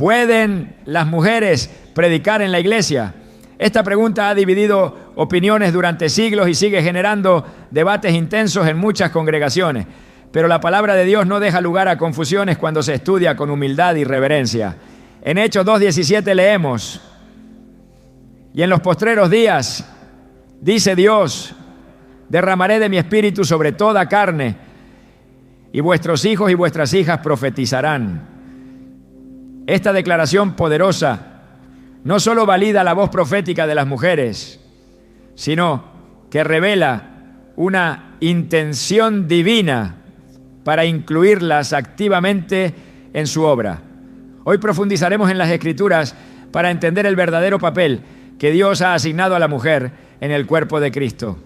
¿Pueden las mujeres predicar en la iglesia? Esta pregunta ha dividido opiniones durante siglos y sigue generando debates intensos en muchas congregaciones. Pero la palabra de Dios no deja lugar a confusiones cuando se estudia con humildad y reverencia. En Hechos 2:17 leemos: y en los postreros días, dice Dios, derramaré de mi espíritu sobre toda carne, y vuestros hijos y vuestras hijas profetizarán. Esta declaración poderosa no solo valida la voz profética de las mujeres, sino que revela una intención divina para incluirlas activamente en su obra. Hoy profundizaremos en las Escrituras para entender el verdadero papel que Dios ha asignado a la mujer en el cuerpo de Cristo.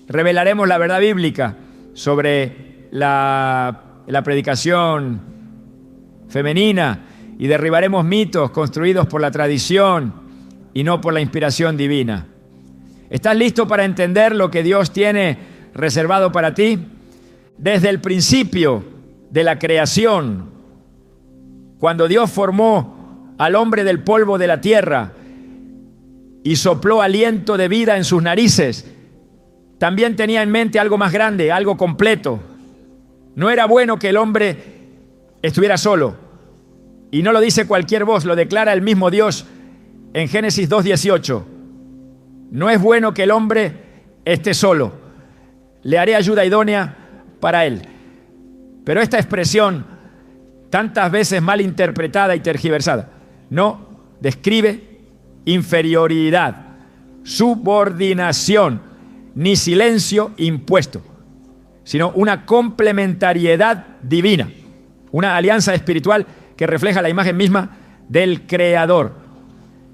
Revelaremos la verdad bíblica sobre la predicación femenina y derribaremos mitos construidos por la tradición y no por la inspiración divina. ¿Estás listo para entender lo que Dios tiene reservado para ti? Desde el principio de la creación, cuando Dios formó al hombre del polvo de la tierra y sopló aliento de vida en sus narices, también tenía en mente algo más grande, algo completo. No era bueno que el hombre estuviera solo. Y no lo dice cualquier voz, lo declara el mismo Dios en Génesis 2:18. No es bueno que el hombre esté solo. Le haré ayuda idónea para él. Pero esta expresión, tantas veces mal interpretada y tergiversada, no describe inferioridad, subordinación, ni silencio impuesto, sino una complementariedad divina, una alianza espiritual que refleja la imagen misma del Creador.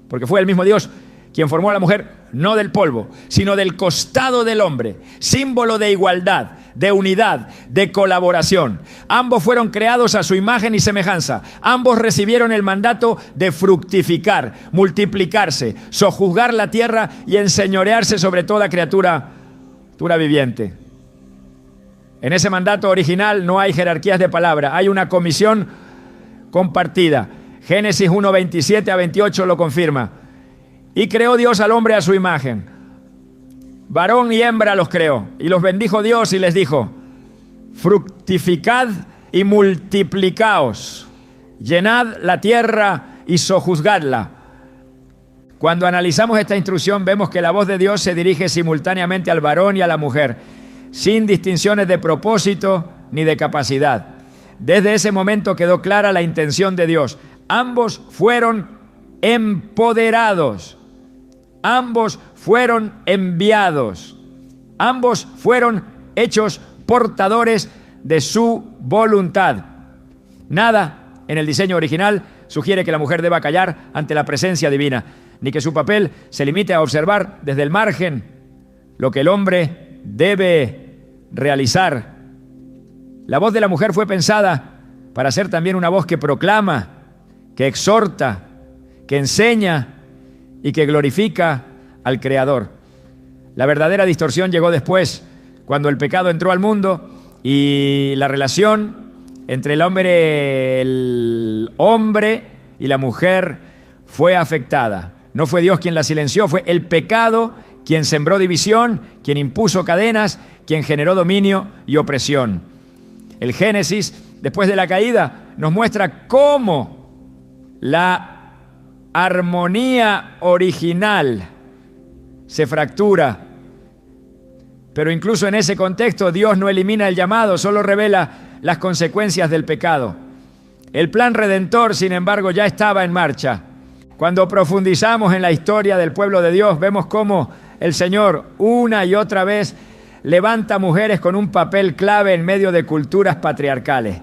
Porque fue el mismo Dios quien formó a la mujer, no del polvo, sino del costado del hombre, símbolo de igualdad, de unidad, de colaboración. Ambos fueron creados a su imagen y semejanza. Ambos recibieron el mandato de fructificar, multiplicarse, sojuzgar la tierra y enseñorearse sobre toda criatura viviente. En ese mandato original no hay jerarquías de palabra, hay una comisión compartida. Génesis 1:27-28 lo confirma. Y creó Dios al hombre a su imagen. Varón y hembra los creó. Y los bendijo Dios y les dijo: fructificad y multiplicaos. Llenad la tierra y sojuzgadla. Cuando analizamos esta instrucción, vemos que la voz de Dios se dirige simultáneamente al varón y a la mujer, sin distinciones de propósito ni de capacidad. Desde ese momento quedó clara la intención de Dios. Ambos fueron empoderados. Ambos fueron enviados. Ambos fueron hechos portadores de su voluntad. Nada en el diseño original sugiere que la mujer deba callar ante la presencia divina, ni que su papel se limite a observar desde el margen lo que el hombre debe realizar. La voz de la mujer fue pensada para ser también una voz que proclama, que exhorta, que enseña y que glorifica al Creador. La verdadera distorsión llegó después, cuando el pecado entró al mundo y la relación entre el hombre y la mujer fue afectada. No fue Dios quien la silenció, fue el pecado quien sembró división, quien impuso cadenas, quien generó dominio y opresión. El Génesis, después de la caída, nos muestra cómo la armonía original se fractura. Pero incluso en ese contexto, Dios no elimina el llamado, solo revela las consecuencias del pecado. El plan redentor, sin embargo, ya estaba en marcha. Cuando profundizamos en la historia del pueblo de Dios, vemos cómo el Señor una y otra vez levanta mujeres con un papel clave en medio de culturas patriarcales,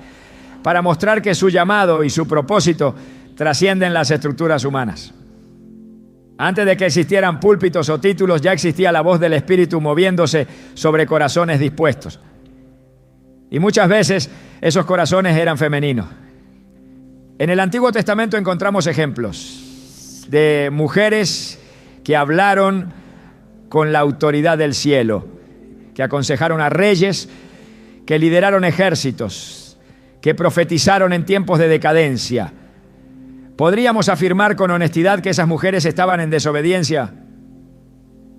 para mostrar que su llamado y su propósito trascienden las estructuras humanas. Antes de que existieran púlpitos o títulos, ya existía la voz del Espíritu moviéndose sobre corazones dispuestos. Y muchas veces esos corazones eran femeninos. En el Antiguo Testamento encontramos ejemplos de mujeres que hablaron con la autoridad del cielo, que aconsejaron a reyes, que lideraron ejércitos, que profetizaron en tiempos de decadencia, ¿Podríamos afirmar con honestidad que esas mujeres estaban en desobediencia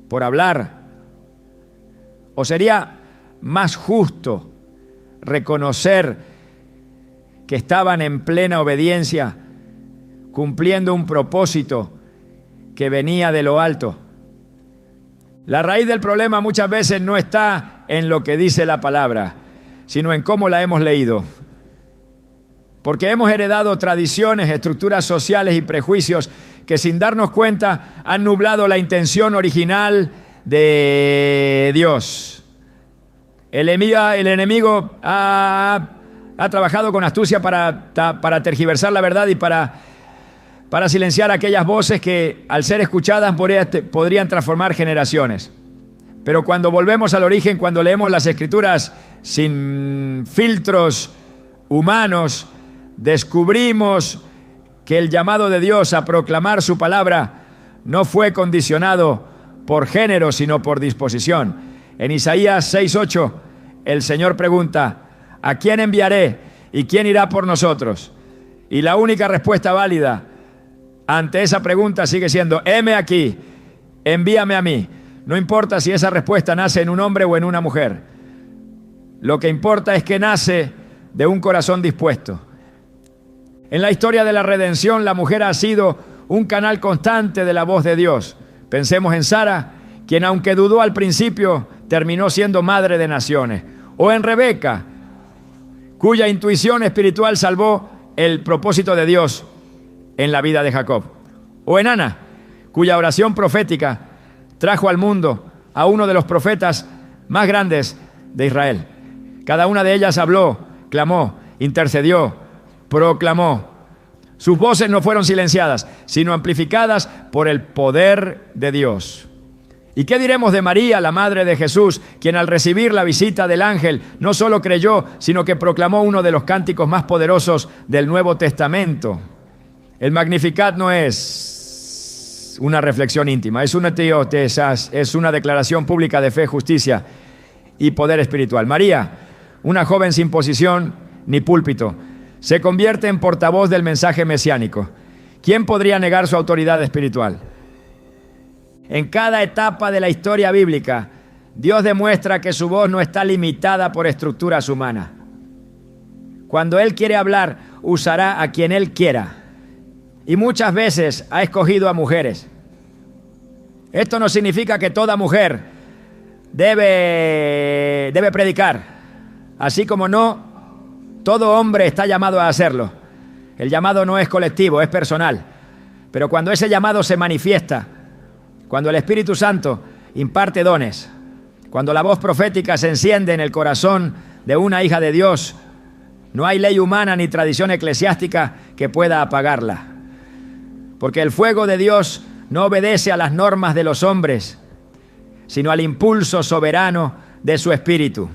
por hablar? ¿O sería más justo reconocer que estaban en plena obediencia, cumpliendo un propósito que venía de lo alto? La raíz del problema muchas veces no está en lo que dice la palabra, sino en cómo la hemos leído. Porque hemos heredado tradiciones, estructuras sociales y prejuicios que sin darnos cuenta han nublado la intención original de Dios. El enemigo ha trabajado con astucia para tergiversar la verdad y para silenciar aquellas voces que, al ser escuchadas, podrían transformar generaciones. Pero cuando volvemos al origen, cuando leemos las Escrituras sin filtros humanos, descubrimos que el llamado de Dios a proclamar su palabra no fue condicionado por género, sino por disposición. En Isaías 6:8, el Señor pregunta: ¿a quién enviaré y quién irá por nosotros? Y la única respuesta válida ante esa pregunta sigue siendo: heme aquí, envíame a mí. No importa si esa respuesta nace en un hombre o en una mujer. Lo que importa es que nace de un corazón dispuesto. En la historia de la redención, la mujer ha sido un canal constante de la voz de Dios. Pensemos en Sara, quien aunque dudó al principio, terminó siendo madre de naciones. O en Rebeca, cuya intuición espiritual salvó el propósito de Dios en la vida de Jacob. O en Ana, cuya oración profética trajo al mundo a uno de los profetas más grandes de Israel. Cada una de ellas habló, clamó, intercedió, proclamó. Sus voces no fueron silenciadas, sino amplificadas por el poder de Dios. ¿Y qué diremos de María, la madre de Jesús, quien al recibir la visita del ángel no solo creyó, sino que proclamó uno de los cánticos más poderosos del Nuevo Testamento? El Magnificat no es una reflexión íntima, es una teotesis, es una declaración pública de fe, justicia y poder espiritual. María, una joven sin posición ni púlpito, se convierte en portavoz del mensaje mesiánico. ¿Quién podría negar su autoridad espiritual? En cada etapa de la historia bíblica, Dios demuestra que su voz no está limitada por estructuras humanas. Cuando Él quiere hablar, usará a quien Él quiera. Y muchas veces ha escogido a mujeres. Esto no significa que toda mujer debe predicar, así como no todo hombre está llamado a hacerlo. El llamado no es colectivo, es personal. Pero cuando ese llamado se manifiesta, cuando el Espíritu Santo imparte dones, cuando la voz profética se enciende en el corazón de una hija de Dios, no hay ley humana ni tradición eclesiástica que pueda apagarla. Porque el fuego de Dios no obedece a las normas de los hombres, sino al impulso soberano de su Espíritu.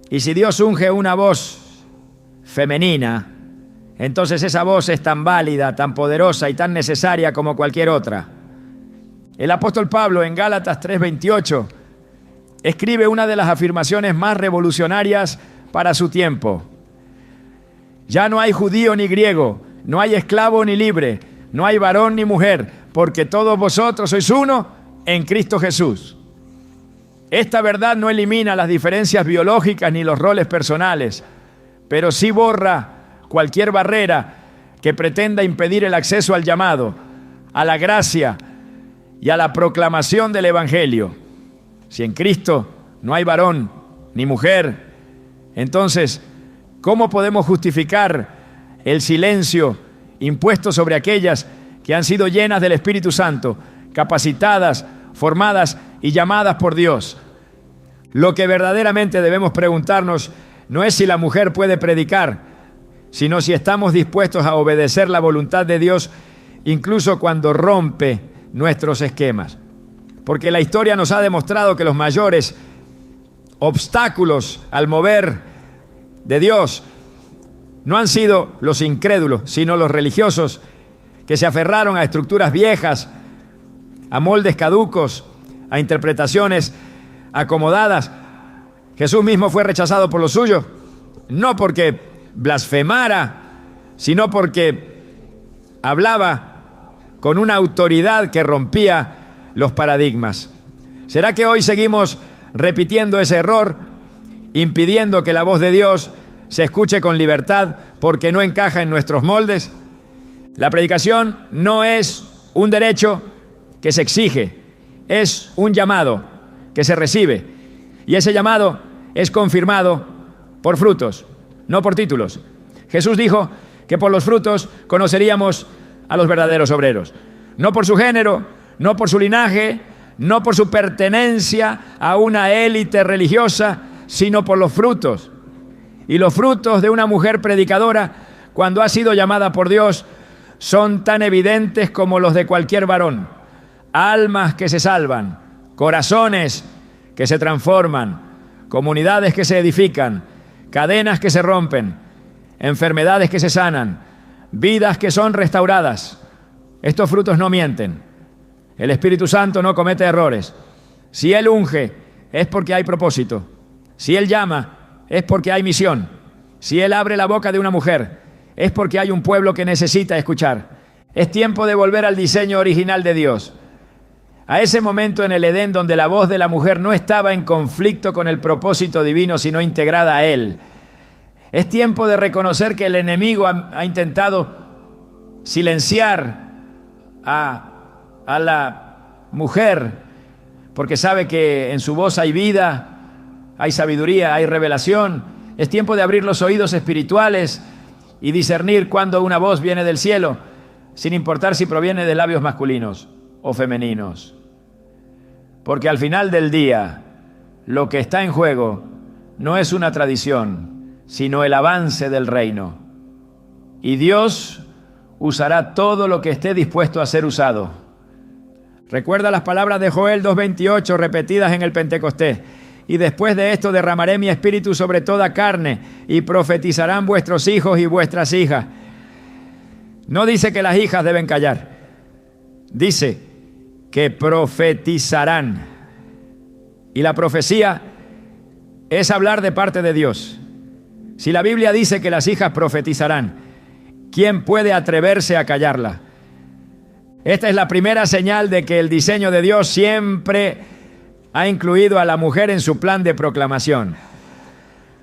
Y si Dios unge una voz femenina, entonces esa voz es tan válida, tan poderosa y tan necesaria como cualquier otra. El apóstol Pablo en Gálatas 3:28 escribe una de las afirmaciones más revolucionarias para su tiempo. Ya no hay judío ni griego, no hay esclavo ni libre, no hay varón ni mujer, porque todos vosotros sois uno en Cristo Jesús. Esta verdad no elimina las diferencias biológicas ni los roles personales, pero sí borra cualquier barrera que pretenda impedir el acceso al llamado, a la gracia y a la proclamación del Evangelio. Si en Cristo no hay varón ni mujer, entonces, ¿cómo podemos justificar el silencio impuesto sobre aquellas que han sido llenas del Espíritu Santo, capacitadas, formadas y llamadas por Dios? Lo que verdaderamente debemos preguntarnos no es si la mujer puede predicar, sino si estamos dispuestos a obedecer la voluntad de Dios, incluso cuando rompe nuestros esquemas. Porque la historia nos ha demostrado que los mayores obstáculos al mover de Dios no han sido los incrédulos, sino los religiosos que se aferraron a estructuras viejas, a moldes caducos, a interpretaciones acomodadas. Jesús mismo fue rechazado por los suyos, no porque blasfemara, sino porque hablaba con una autoridad que rompía los paradigmas. ¿Será que hoy seguimos repitiendo ese error, impidiendo que la voz de Dios se escuche con libertad porque no encaja en nuestros moldes? La predicación no es un derecho que se exige, es un llamado que se recibe. Y ese llamado es confirmado por frutos, no por títulos. Jesús dijo que por los frutos conoceríamos a los verdaderos obreros. No por su género, no por su linaje, no por su pertenencia a una élite religiosa, sino por los frutos. Y los frutos de una mujer predicadora, cuando ha sido llamada por Dios, son tan evidentes como los de cualquier varón. Almas que se salvan, corazones que se transforman, comunidades que se edifican, cadenas que se rompen, enfermedades que se sanan, vidas que son restauradas. Estos frutos no mienten. El Espíritu Santo no comete errores. Si Él unge, es porque hay propósito. Si Él llama, es porque hay misión. Si Él abre la boca de una mujer, es porque hay un pueblo que necesita escuchar. Es tiempo de volver al diseño original de Dios. A ese momento en el Edén donde la voz de la mujer no estaba en conflicto con el propósito divino, sino integrada a Él. Es tiempo de reconocer que el enemigo ha intentado silenciar a la mujer, porque sabe que en su voz hay vida, hay sabiduría, hay revelación. Es tiempo de abrir los oídos espirituales y discernir cuando una voz viene del cielo, sin importar si proviene de labios masculinos o femeninos. Porque al final del día, lo que está en juego no es una tradición, sino el avance del reino. Y Dios usará todo lo que esté dispuesto a ser usado. Recuerda las palabras de Joel 2:28 repetidas en el Pentecostés. Y después de esto derramaré mi espíritu sobre toda carne y profetizarán vuestros hijos y vuestras hijas. No dice que las hijas deben callar. Dice que profetizarán. Y la profecía es hablar de parte de Dios. Si la Biblia dice que las hijas profetizarán, ¿quién puede atreverse a callarla? Esta es la primera señal de que el diseño de Dios siempre ha incluido a la mujer en su plan de proclamación.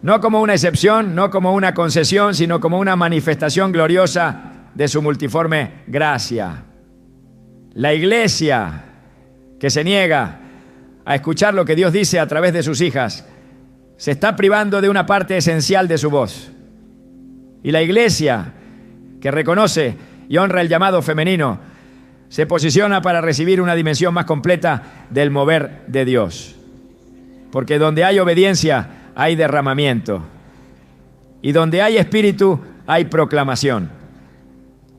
No como una excepción, no como una concesión, sino como una manifestación gloriosa de su multiforme gracia. La iglesia que se niega a escuchar lo que Dios dice a través de sus hijas se está privando de una parte esencial de su voz. Y la iglesia que reconoce y honra el llamado femenino se posiciona para recibir una dimensión más completa del mover de Dios. Porque donde hay obediencia hay derramamiento. Y donde hay espíritu hay proclamación.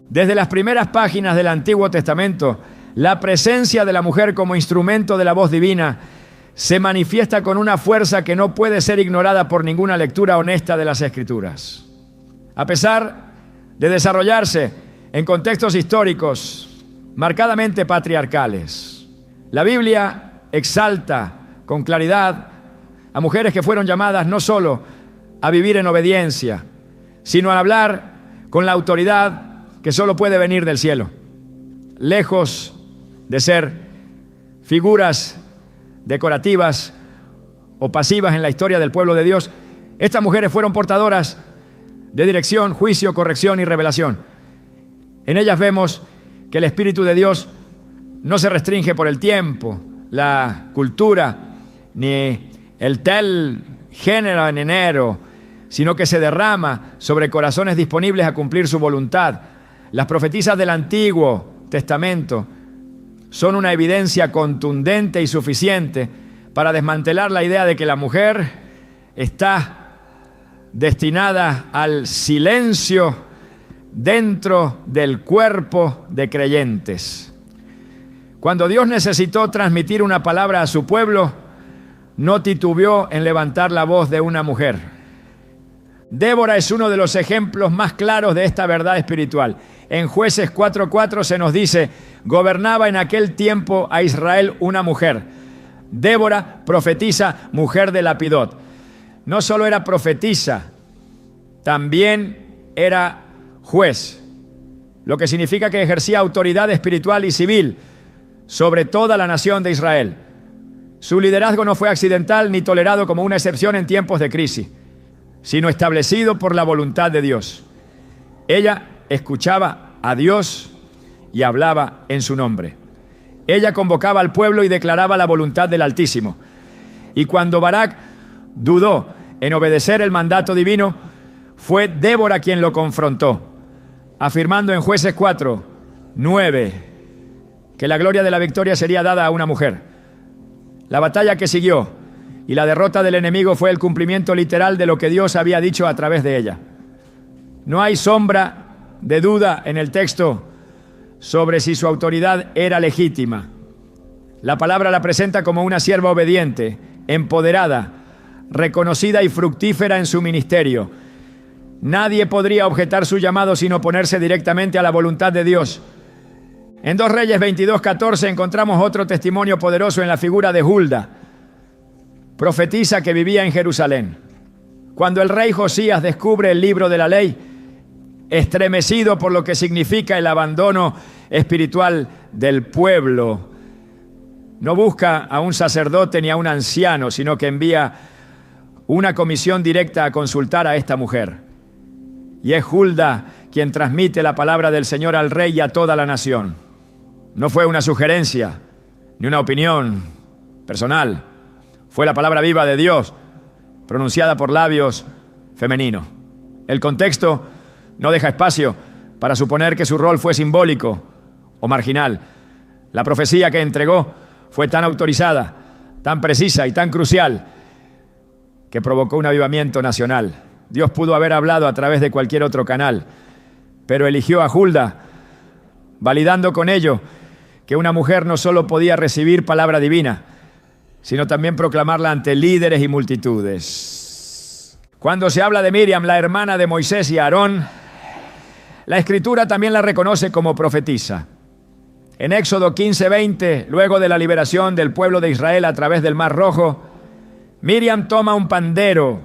Desde las primeras páginas del Antiguo Testamento, la presencia de la mujer como instrumento de la voz divina se manifiesta con una fuerza que no puede ser ignorada por ninguna lectura honesta de las Escrituras. A pesar de desarrollarse en contextos históricos marcadamente patriarcales, la Biblia exalta con claridad a mujeres que fueron llamadas no solo a vivir en obediencia, sino a hablar con la autoridad que solo puede venir del cielo. Lejos de ser figuras decorativas o pasivas en la historia del pueblo de Dios, estas mujeres fueron portadoras de dirección, juicio, corrección y revelación. En ellas vemos que el Espíritu de Dios no se restringe por el tiempo, la cultura, ni el tel género en enero, sino que se derrama sobre corazones disponibles a cumplir su voluntad. Las profetisas del Antiguo Testamento son una evidencia contundente y suficiente para desmantelar la idea de que la mujer está destinada al silencio dentro del cuerpo de creyentes. Cuando Dios necesitó transmitir una palabra a su pueblo, no titubeó en levantar la voz de una mujer. Débora es uno de los ejemplos más claros de esta verdad espiritual. En Jueces 4:4 se nos dice: gobernaba en aquel tiempo a Israel una mujer. Débora, profetisa, mujer de Lapidot. No solo era profetisa, también era juez. lo que significa que ejercía autoridad espiritual y civil sobre toda la nación de Israel. Su liderazgo no fue accidental ni tolerado como una excepción en tiempos de crisis, sino establecido por la voluntad de Dios. Ella escuchaba a Dios y hablaba en su nombre. Ella convocaba al pueblo y declaraba la voluntad del Altísimo. Y cuando Barak dudó en obedecer el mandato divino, fue Débora quien lo confrontó, afirmando en Jueces 4:9 que la gloria de la victoria sería dada a una mujer. La batalla que siguió y la derrota del enemigo fue el cumplimiento literal de lo que Dios había dicho a través de ella. No hay sombra de duda en el texto sobre si su autoridad era legítima. La palabra la presenta como una sierva obediente, empoderada, reconocida y fructífera en su ministerio. Nadie podría objetar su llamado sin oponerse directamente a la voluntad de Dios. En 2 Reyes 22:14 encontramos otro testimonio poderoso en la figura de Hulda, profetisa que vivía en Jerusalén. Cuando el rey Josías descubre el libro de la ley, estremecido por lo que significa el abandono espiritual del pueblo, no busca a un sacerdote ni a un anciano, sino que envía una comisión directa a consultar a esta mujer. Y es Hulda quien transmite la palabra del Señor al rey y a toda la nación. No fue una sugerencia, ni una opinión personal. Fue la palabra viva de Dios, pronunciada por labios femeninos. El contexto no deja espacio para suponer que su rol fue simbólico o marginal. La profecía que entregó fue tan autorizada, tan precisa y tan crucial que provocó un avivamiento nacional. Dios pudo haber hablado a través de cualquier otro canal, pero eligió a Hulda, validando con ello que una mujer no solo podía recibir palabra divina, sino también proclamarla ante líderes y multitudes. Cuando se habla de Miriam, la hermana de Moisés y Aarón, la Escritura también la reconoce como profetisa. En Éxodo 15:20, luego de la liberación del pueblo de Israel a través del Mar Rojo, Miriam toma un pandero,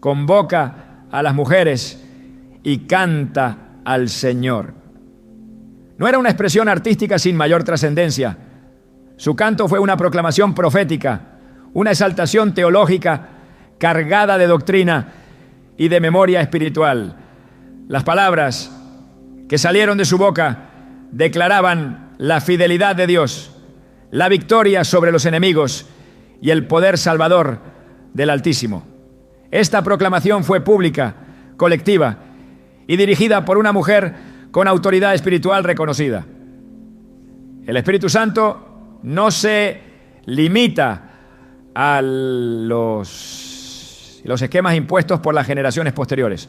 convoca a las mujeres y canta al Señor. No era una expresión artística sin mayor trascendencia. Su canto fue una proclamación profética, una exaltación teológica cargada de doctrina y de memoria espiritual. Las palabras que salieron de su boca declaraban la fidelidad de Dios, la victoria sobre los enemigos y el poder salvador del Altísimo. Esta proclamación fue pública, colectiva y dirigida por una mujer con autoridad espiritual reconocida. El Espíritu Santo no se limita a los esquemas impuestos por las generaciones posteriores.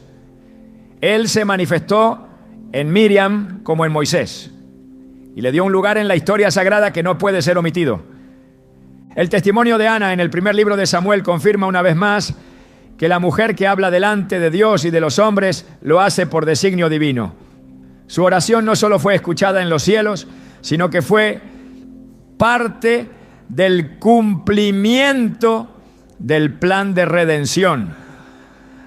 Él se manifestó en Miriam como en Moisés y le dio un lugar en la historia sagrada que no puede ser omitido. El testimonio de Ana en el primer libro de Samuel confirma una vez más que la mujer que habla delante de Dios y de los hombres lo hace por designio divino. Su oración no solo fue escuchada en los cielos, sino que fue parte del cumplimiento del plan de redención.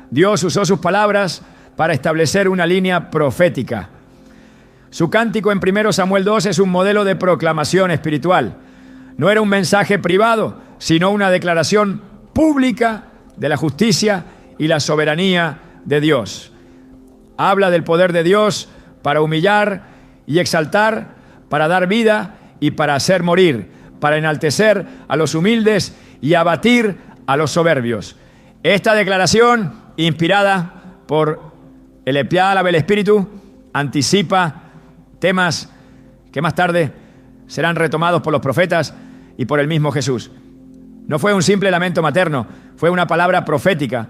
Dios usó sus palabras para establecer una línea profética. Su cántico en 1 Samuel 2 es un modelo de proclamación espiritual. No era un mensaje privado, sino una declaración pública de la justicia y la soberanía de Dios. Habla del poder de Dios para humillar y exaltar, para dar vida y para hacer morir, para enaltecer a los humildes y abatir a los soberbios. Esta declaración, inspirada por el Espíritu, anticipa temas que más tarde serán retomados por los profetas y por el mismo Jesús. No fue un simple lamento materno, fue una palabra profética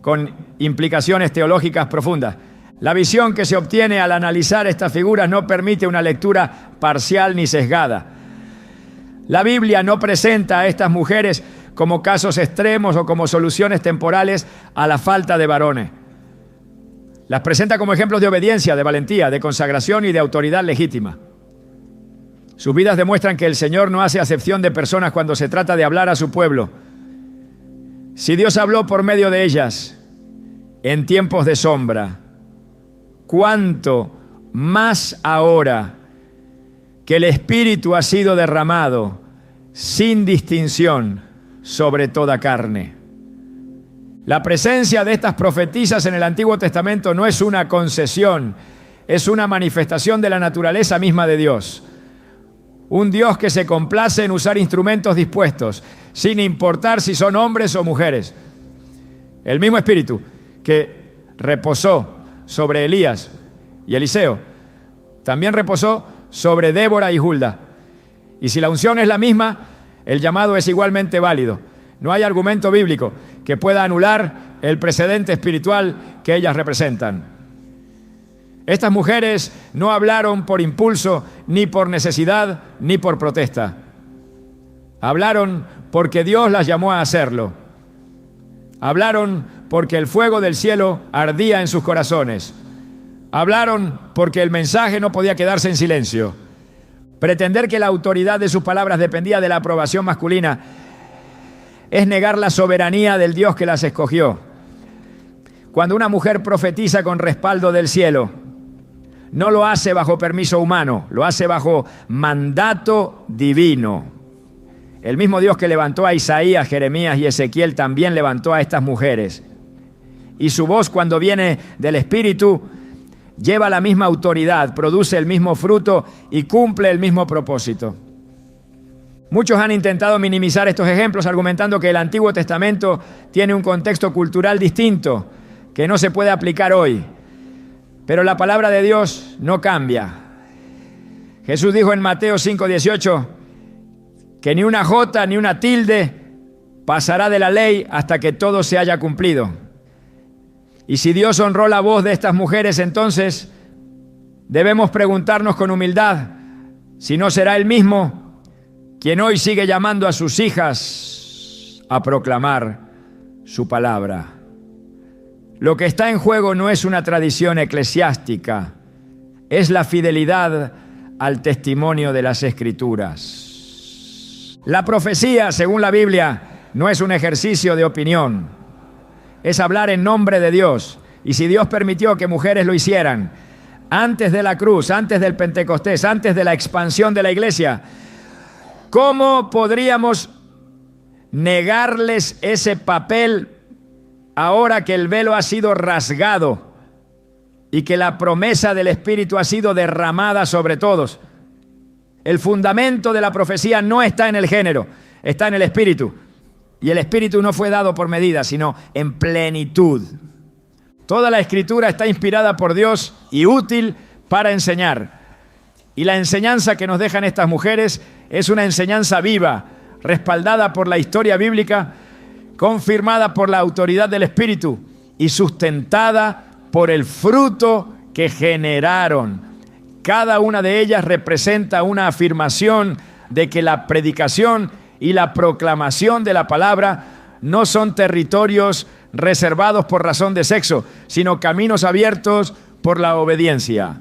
con implicaciones teológicas profundas. La visión que se obtiene al analizar estas figuras no permite una lectura parcial ni sesgada. La Biblia no presenta a estas mujeres como casos extremos o como soluciones temporales a la falta de varones. Las presenta como ejemplos de obediencia, de valentía, de consagración y de autoridad legítima. Sus vidas demuestran que el Señor no hace acepción de personas cuando se trata de hablar a su pueblo. Si Dios habló por medio de ellas en tiempos de sombra, ¿cuánto más ahora que el Espíritu ha sido derramado sin distinción sobre toda carne. La presencia de estas profetisas en el Antiguo Testamento no es una concesión, es una manifestación de la naturaleza misma de Dios. Un Dios que se complace en usar instrumentos dispuestos, sin importar si son hombres o mujeres. El mismo Espíritu que reposó sobre Elías y Eliseo, también reposó sobre Débora y Hulda. Y si la unción es la misma, el llamado es igualmente válido. No hay argumento bíblico que pueda anular el precedente espiritual que ellas representan. Estas mujeres no hablaron por impulso, ni por necesidad, ni por protesta. Hablaron porque Dios las llamó a hacerlo. Hablaron porque el fuego del cielo ardía en sus corazones. Hablaron porque el mensaje no podía quedarse en silencio. Pretender que la autoridad de sus palabras dependía de la aprobación masculina es negar la soberanía del Dios que las escogió. Cuando una mujer profetiza con respaldo del cielo, no lo hace bajo permiso humano, lo hace bajo mandato divino. El mismo Dios que levantó a Isaías, Jeremías y Ezequiel también levantó a estas mujeres. Y su voz, cuando viene del Espíritu, lleva la misma autoridad, produce el mismo fruto y cumple el mismo propósito. Muchos han intentado minimizar estos ejemplos argumentando que el Antiguo Testamento tiene un contexto cultural distinto que no se puede aplicar hoy. Pero la palabra de Dios no cambia. Jesús dijo en Mateo 5:18 que ni una jota ni una tilde pasará de la ley hasta que todo se haya cumplido. Y si Dios honró la voz de estas mujeres, entonces debemos preguntarnos con humildad si no será Él mismo quien hoy sigue llamando a sus hijas a proclamar su palabra. Lo que está en juego no es una tradición eclesiástica, es la fidelidad al testimonio de las Escrituras. La profecía, según la Biblia, no es un ejercicio de opinión, es hablar en nombre de Dios. Y si Dios permitió que mujeres lo hicieran antes de la cruz, antes del Pentecostés, antes de la expansión de la iglesia, ¿cómo podríamos negarles ese papel ahora que el velo ha sido rasgado y que la promesa del Espíritu ha sido derramada sobre todos? El fundamento de la profecía no está en el género, está en el Espíritu. Y el Espíritu no fue dado por medida, sino en plenitud. Toda la Escritura está inspirada por Dios y útil para enseñar. Y la enseñanza que nos dejan estas mujeres es una enseñanza viva, respaldada por la historia bíblica, confirmada por la autoridad del Espíritu y sustentada por el fruto que generaron. Cada una de ellas representa una afirmación de que la predicación y la proclamación de la palabra no son territorios reservados por razón de sexo, sino caminos abiertos por la obediencia.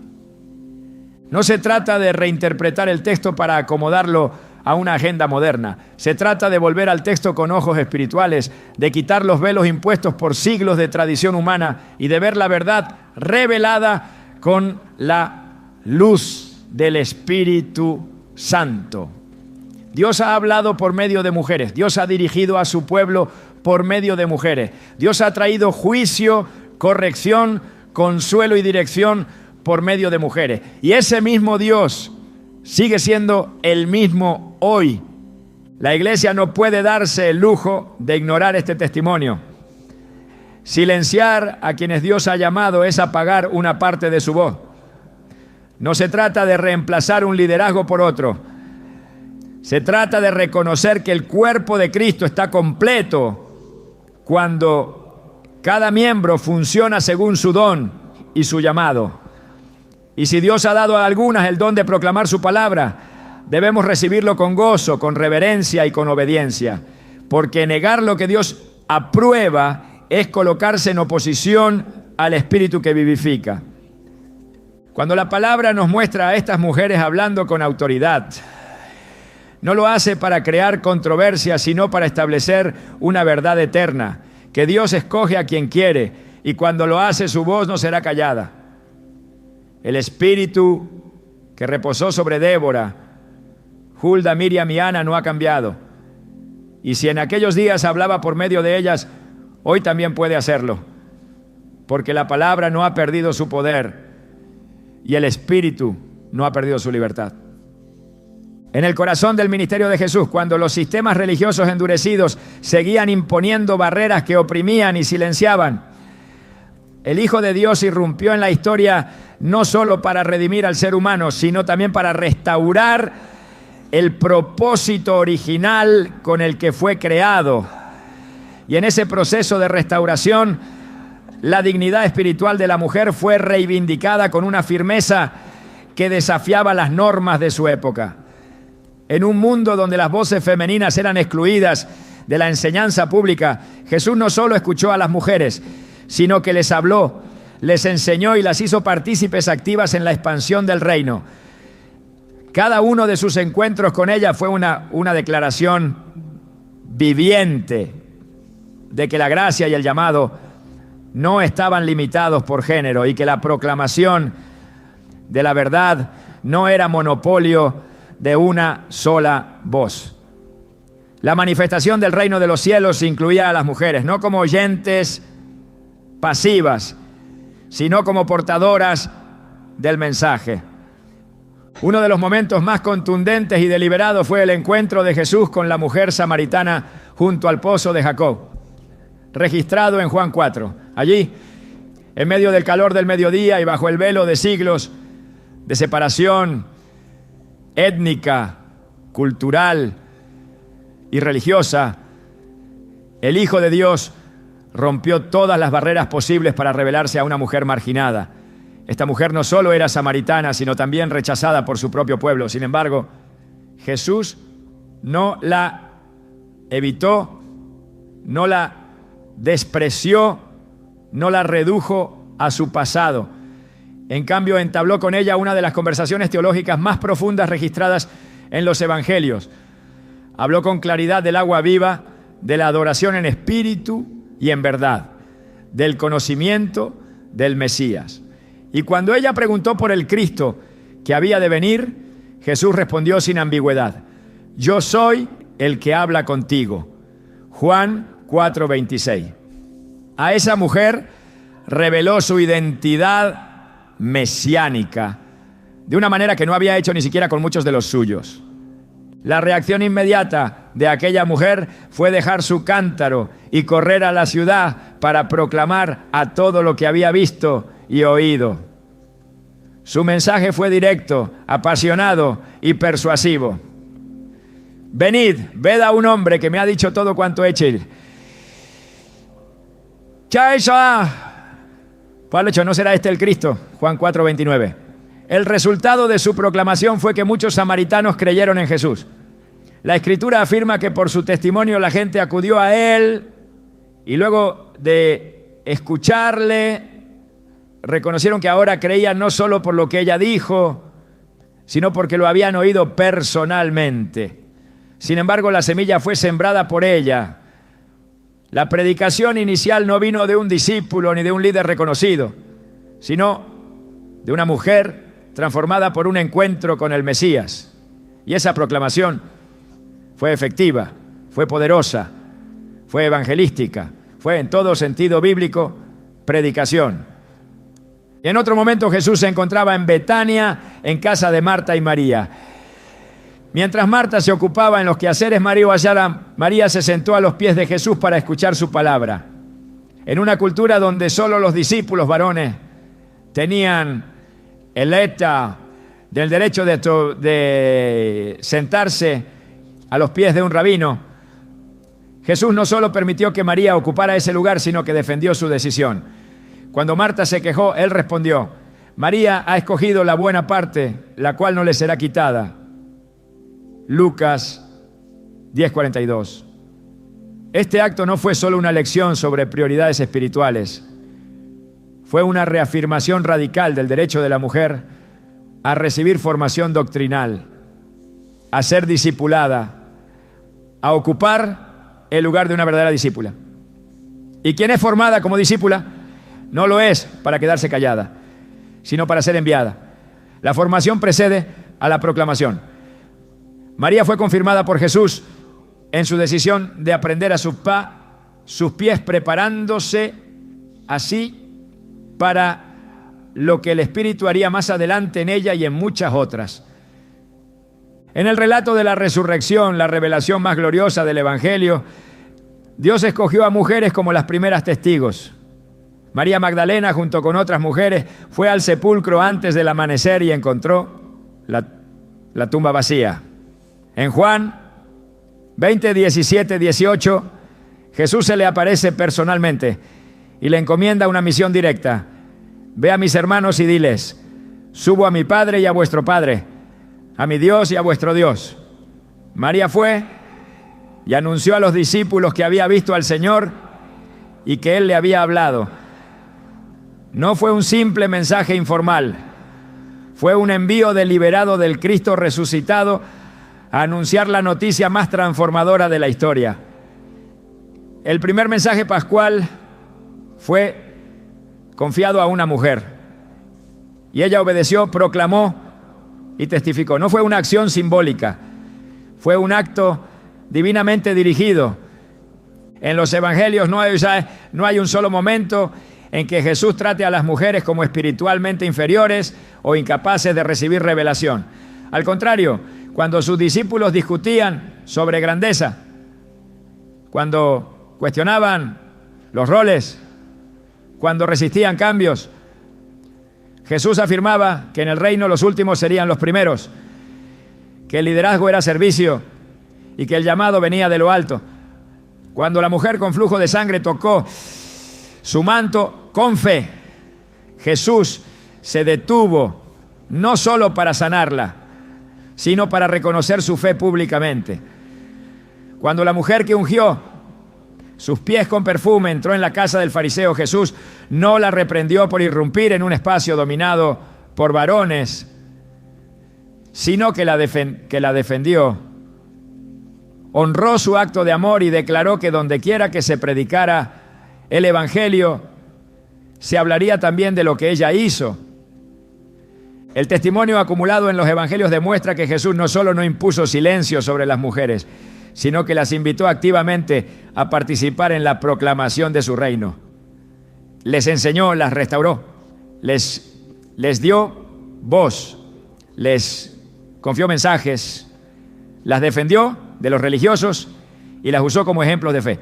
No se trata de reinterpretar el texto para acomodarlo a una agenda moderna. Se trata de volver al texto con ojos espirituales, de quitar los velos impuestos por siglos de tradición humana y de ver la verdad revelada con la luz del Espíritu Santo. Dios ha hablado por medio de mujeres. Dios ha dirigido a su pueblo por medio de mujeres. Dios ha traído juicio, corrección, consuelo y dirección por medio de mujeres. Y ese mismo Dios sigue siendo el mismo hoy. La iglesia no puede darse el lujo de ignorar este testimonio. Silenciar a quienes Dios ha llamado es apagar una parte de su voz. No se trata de reemplazar un liderazgo por otro. Se trata de reconocer que el cuerpo de Cristo está completo cuando cada miembro funciona según su don y su llamado. Y si Dios ha dado a algunas el don de proclamar su palabra, debemos recibirlo con gozo, con reverencia y con obediencia, porque negar lo que Dios aprueba es colocarse en oposición al Espíritu que vivifica. Cuando la palabra nos muestra a estas mujeres hablando con autoridad, no lo hace para crear controversia, sino para establecer una verdad eterna, que Dios escoge a quien quiere, y cuando lo hace su voz no será callada. El espíritu que reposó sobre Débora, Hulda, Miriam y Ana no ha cambiado. Y si en aquellos días hablaba por medio de ellas, hoy también puede hacerlo, porque la palabra no ha perdido su poder y el espíritu no ha perdido su libertad. En el corazón del ministerio de Jesús, cuando los sistemas religiosos endurecidos seguían imponiendo barreras que oprimían y silenciaban, el Hijo de Dios irrumpió en la historia no solo para redimir al ser humano, sino también para restaurar el propósito original con el que fue creado. Y en ese proceso de restauración, la dignidad espiritual de la mujer fue reivindicada con una firmeza que desafiaba las normas de su época. En un mundo donde las voces femeninas eran excluidas de la enseñanza pública, Jesús no solo escuchó a las mujeres, sino que les habló, les enseñó y las hizo partícipes activas en la expansión del reino. Cada uno de sus encuentros con ella fue una declaración viviente de que la gracia y el llamado no estaban limitados por género y que la proclamación de la verdad no era monopolio de una sola voz. La manifestación del reino de los cielos incluía a las mujeres, no como oyentes pasivas, sino como portadoras del mensaje. Uno de los momentos más contundentes y deliberados fue el encuentro de Jesús con la mujer samaritana junto al pozo de Jacob, registrado en Juan 4. Allí, en medio del calor del mediodía y bajo el velo de siglos de separación étnica, cultural y religiosa, el Hijo de Dios rompió todas las barreras posibles para revelarse a una mujer marginada. Esta mujer no solo era samaritana, sino también rechazada por su propio pueblo. Sin embargo, Jesús no la evitó, no la despreció, no la redujo a su pasado. En cambio, entabló con ella una de las conversaciones teológicas más profundas registradas en los evangelios. Habló con claridad del agua viva, de la adoración en espíritu y en verdad, del conocimiento del Mesías. Y cuando ella preguntó por el Cristo que había de venir, Jesús respondió sin ambigüedad: yo soy el que habla contigo. Juan 4:26. A esa mujer reveló su identidad mesiánica de una manera que no había hecho ni siquiera con muchos de los suyos. La reacción inmediata de aquella mujer fue dejar su cántaro y correr a la ciudad para proclamar a todo lo que había visto y oído. Su mensaje fue directo, apasionado y persuasivo. Venid, ved a un hombre que me ha dicho todo cuanto he hecho. Pablo dicho, ¿no será este el Cristo? Juan 4:29. El resultado de su proclamación fue que muchos samaritanos creyeron en Jesús. La Escritura afirma que por su testimonio la gente acudió a él y luego de escucharle, reconocieron que ahora creían no solo por lo que ella dijo, sino porque lo habían oído personalmente. Sin embargo, la semilla fue sembrada por ella. La predicación inicial no vino de un discípulo ni de un líder reconocido, sino de una mujer transformada por un encuentro con el Mesías. Y esa proclamación fue efectiva, fue poderosa, fue evangelística, fue en todo sentido bíblico predicación. Y en otro momento Jesús se encontraba en Betania, en casa de Marta y María. Mientras Marta se ocupaba en los quehaceres, María se sentó a los pies de Jesús para escuchar su palabra. En una cultura donde solo los discípulos varones tenían el eta del derecho de sentarse a los pies de un rabino, Jesús no solo permitió que María ocupara ese lugar, sino que defendió su decisión. Cuando Marta se quejó, él respondió: María ha escogido la buena parte, la cual no le será quitada. Lucas 10:42. Este acto no fue solo una lección sobre prioridades espirituales, fue una reafirmación radical del derecho de la mujer a recibir formación doctrinal, a ser discipulada, a ocupar el lugar de una verdadera discípula. Y quien es formada como discípula no lo es para quedarse callada, sino para ser enviada. La formación precede a la proclamación. María fue confirmada por Jesús en su decisión de aprender a sus pies, preparándose así para lo que el Espíritu haría más adelante en ella y en muchas otras. En el relato de la resurrección, la revelación más gloriosa del Evangelio, Dios escogió a mujeres como las primeras testigos. María Magdalena, junto con otras mujeres, fue al sepulcro antes del amanecer y encontró la tumba vacía. En Juan 20, 17, 18, Jesús se le aparece personalmente y le encomienda una misión directa. Ve a mis hermanos y diles: subo a mi Padre y a vuestro Padre, a mi Dios y a vuestro Dios. María fue y anunció a los discípulos que había visto al Señor y que Él le había hablado. No fue un simple mensaje informal, fue un envío deliberado del Cristo resucitado a anunciar la noticia más transformadora de la historia. El primer mensaje pascual fue confiado a una mujer y ella obedeció, proclamó y testificó. No fue una acción simbólica, fue un acto divinamente dirigido. En los evangelios no hay un solo momento en que Jesús trate a las mujeres como espiritualmente inferiores o incapaces de recibir revelación. Al contrario, cuando sus discípulos discutían sobre grandeza, cuando cuestionaban los roles, cuando resistían cambios, Jesús afirmaba que en el reino los últimos serían los primeros, que el liderazgo era servicio y que el llamado venía de lo alto. Cuando la mujer con flujo de sangre tocó su manto con fe, Jesús se detuvo no solo para sanarla, sino para reconocer su fe públicamente. Cuando la mujer que ungió sus pies con perfume entró en la casa del fariseo, Jesús no la reprendió por irrumpir en un espacio dominado por varones, sino que la defendió. Honró su acto de amor y declaró que donde quiera que se predicara el Evangelio, se hablaría también de lo que ella hizo. El testimonio acumulado en los Evangelios demuestra que Jesús no solo no impuso silencio sobre las mujeres, sino que las invitó activamente a participar en la proclamación de su reino. Les enseñó, las restauró, les dio voz, les confió mensajes, las defendió de los religiosos y las usó como ejemplos de fe.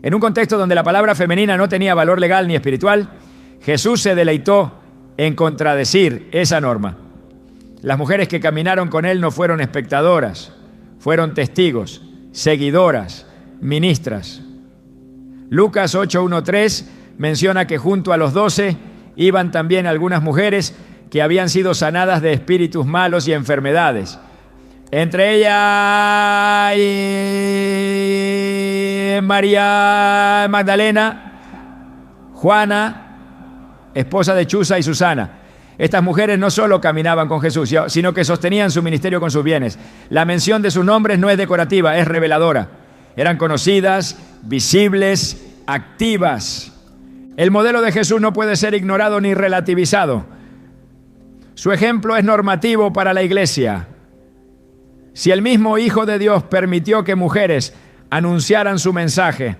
En un contexto donde la palabra femenina no tenía valor legal ni espiritual, Jesús se deleitó en contradecir esa norma. Las mujeres que caminaron con Él no fueron espectadoras, fueron testigos, seguidoras, ministras. Lucas 8:1-3 menciona que junto a los 12 iban también algunas mujeres que habían sido sanadas de espíritus malos y enfermedades. Entre ellas María Magdalena, Juana, esposa de Chuza, y Susana. Estas mujeres no solo caminaban con Jesús, sino que sostenían su ministerio con sus bienes. La mención de sus nombres no es decorativa, es reveladora. Eran conocidas, visibles, activas. El modelo de Jesús no puede ser ignorado ni relativizado. Su ejemplo es normativo para la iglesia. Si el mismo Hijo de Dios permitió que mujeres anunciaran su mensaje,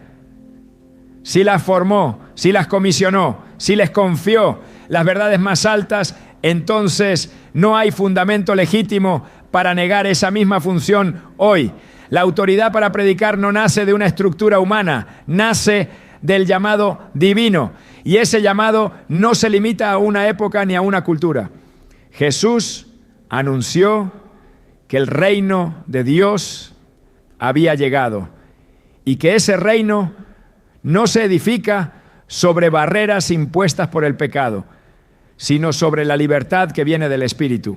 si las formó, si las comisionó, si les confió las verdades más altas, entonces no hay fundamento legítimo para negar esa misma función hoy. La autoridad para predicar no nace de una estructura humana, nace del llamado divino. Y ese llamado no se limita a una época ni a una cultura. Jesús anunció que el reino de Dios había llegado y que ese reino no se edifica sobre barreras impuestas por el pecado, sino sobre la libertad que viene del Espíritu.